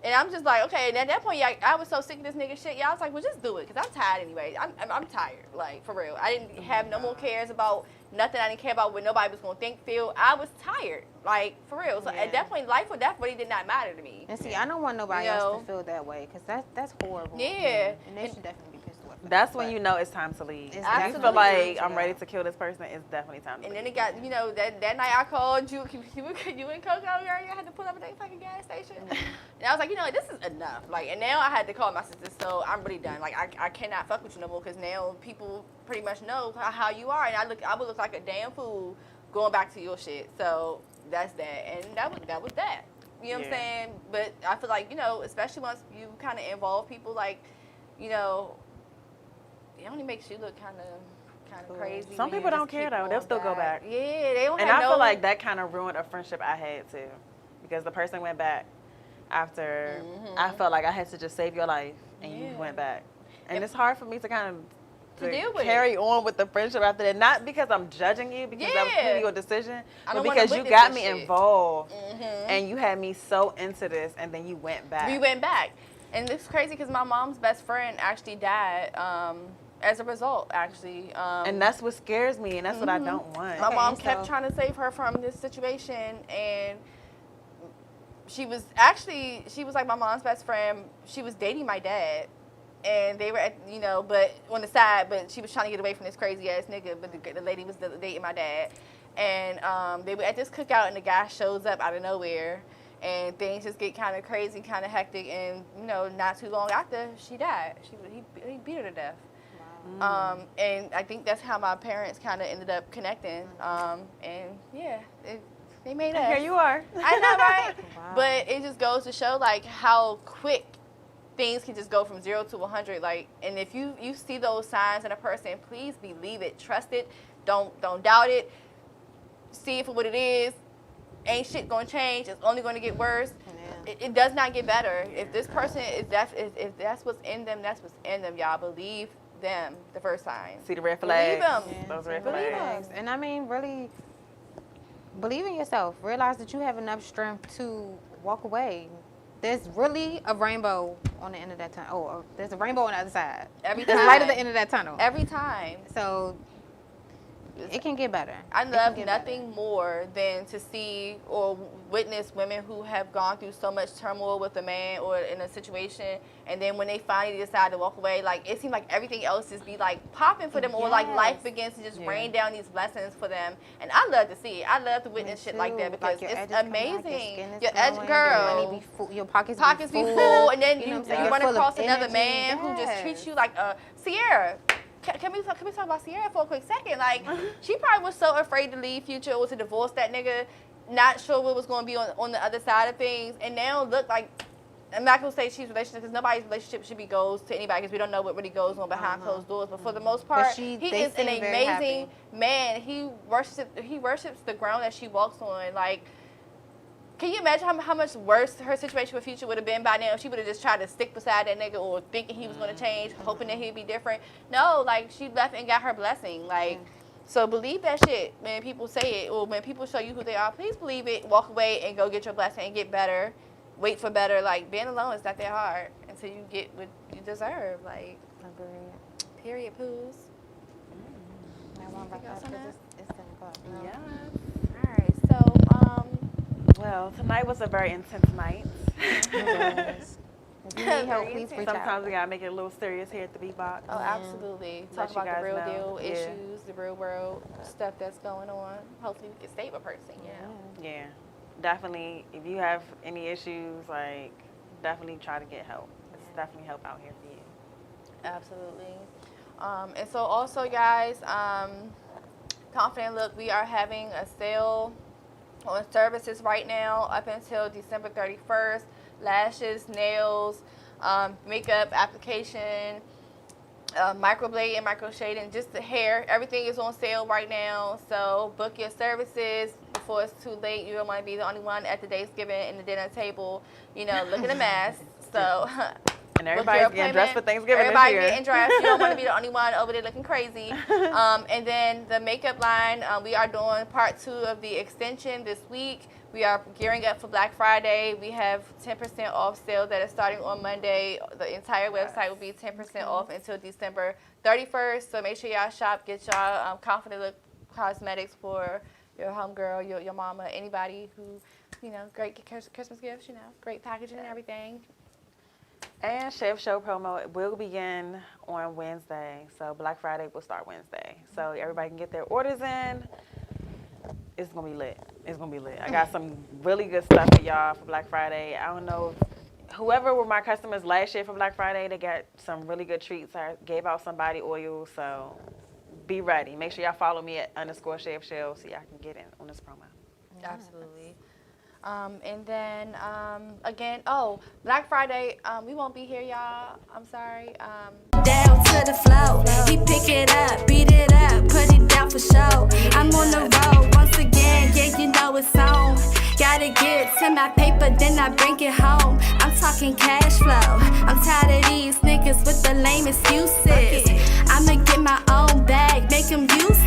And I'm just like, okay. And at that point, I was so sick of this nigga shit. Yeah, I was like, well, just do it, cause I'm tired anyway. I'm tired, like for real. I didn't have no more cares about nothing. I didn't care about what nobody was gonna think, feel. I was tired, like for real. So Yeah. at that point, life or death really did not matter to me. And see, I don't want nobody You else know? to feel that way because that's horrible. Yeah. And they should definitely be pissed off. That's when you know it's time to leave. It's If you definitely feel like time to I'm go. ready to kill this person, it's definitely time to And leave. then it got, you know, that night I called you and Coco, girl, you had to pull up at that fucking gas station. And I was like, you know, this is enough. Like, and now I had to call my sister, so I'm really done. Like, I cannot fuck with you no more because now people pretty much know how you are, and I would look like a damn fool going back to your shit. So that's that, and that was that. You know what I'm Yeah. saying? But I feel like, you know, especially once you kind of involve people, like, you know, it only makes you look kind of crazy. Some when you people don't just care keep though. They'll going still go back. Yeah, they don't And have I no. feel like that kind of ruined a friendship I had too, because the person went back after I felt like I had to just save your life, and you Yeah. went back, and it's hard for me to kind of To deal with carry on with the friendship after that. Not because I'm judging you, because that was Yeah. clearly your decision, I but don't wanna because you witness got this me shit. involved, Mhm. and you had me so into this, and then you went back. We went back, and it's crazy because my mom's best friend actually died as a result. Actually, And that's what scares me, and that's what I don't want. my Okay, mom so- kept trying to save her from this situation, and she was like my mom's best friend. She was dating my dad, and they were at, you know, but on the side, but she was trying to get away from this crazy ass nigga. But the lady was dating my dad, and they were at this cookout, and the guy shows up out of nowhere, and things just get kind of crazy, kind of hectic, and you know, not too long after she died, he beat her to death. And I think that's how my parents kind of ended up connecting. And yeah, they made us. Here you are. I know, right? Wow. But it just goes to show like how quick things can just go from 0 to 100. Like, and if you see those signs in a person, please believe it, trust it, don't doubt it, see it for what it is. Ain't shit gonna change. It's only gonna get worse. Yeah. It does not get better. If this person if that's what's in them, that's what's in them. Y'all believe them. The first sign. See the red Believe flags. 'em. Yeah, Those red believe 'em. flags. And I mean, really believe in yourself. Realize that you have enough strength to walk away. There's really a rainbow on the end of that tunnel. Oh, there's a rainbow on the other side. Every There's time. light at the end of that tunnel. Every time. So it can get better. I It can love get nothing more than to see or witness women who have gone through so much turmoil with a man or in a situation, and then when they finally decide to walk away, like it seems like everything else just be like popping for them, or like life Yes. begins to just Yeah. rain down these blessings for them. And I love to see it. I love to witness shit like that too. because your it's edges come back, amazing. skin is Your edge, glowing, girl. Your money be full, your pockets Be full, and then you know you what I'm saying? run You're full of across another energy. man who just treats Yes. you like a Sierra. Can we talk about Sierra for a quick second? Like, she probably was so afraid to leave Future or to divorce that nigga, not sure what was going to be on the other side of things, and now look like. I'm not gonna say she's relationship because nobody's relationship should be goes to anybody because we don't know what really goes on behind closed doors. But for the most part, he they is an seem very amazing man. He worships the ground that she walks on. Like, can you imagine how much worse her situation with Future would have been by now if she would have just tried to stick beside that nigga or thinking he was going to change, hoping that he'd be different? No, like, she left and got her blessing. Like, so believe that shit when people say it or when people show you who they are. Please believe it, walk away and go get your blessing and get better. Wait for better. Like, being alone is not that hard until you get what you deserve. Like, Agreed. period, poos. I want Anything else on that? it's gonna go Yes. All right. So, Well, tonight was a very intense night. If you need help, please reach out. Sometimes we gotta make it a little serious here at the Beatbox. oh, absolutely. Let Talk you about the guys real know. deal Yeah. issues, the real world stuff that's going on. Hopefully, we can save a person. You know. Yeah, definitely. If you have any issues, like, definitely try to get help. It's definitely help out here for you. Absolutely. And so also, guys, Confident Look, we are having a sale on services right now up until December 31st. Lashes, nails, makeup application, microblade and microshading, just the hair. Everything is on sale right now. So book your services before it's too late. You don't want to be the only one at the Thanksgiving and the dinner table, you know, looking a mess. So And everybody's getting dressed for Thanksgiving Everybody this year. getting dressed. You don't want to be the only one over there looking crazy. And then the makeup line, we are doing part 2 of the extension this week. We are gearing up for Black Friday. We have 10% off sale that is starting on Monday. The entire website will be 10% off until December 31st. So make sure y'all shop, get y'all Confident Look cosmetics for your homegirl, your mama, anybody who, you know, great Christmas gifts, you know, great packaging and everything. And Chef Show promo will begin on Wednesday. So Black Friday will start Wednesday. So everybody can get their orders in. It's going to be lit. It's going to be lit. I got some really good stuff for y'all for Black Friday. I don't know if whoever were my customers last year for Black Friday, they got some really good treats. I gave out some body oil. So be ready. Make sure y'all follow me at _Chef Show so y'all can get in on this promo. Absolutely. And then, again, Black Friday, we won't be here, y'all. I'm sorry. Down to the flow, he pick it up, beat it up, put it down for show. I'm on the road once again, yeah, you know it's on. Gotta get to my paper, then I bring it home. I'm talking cash flow. I'm tired of these niggas with the lame excuses. I'ma get my own bag, make them use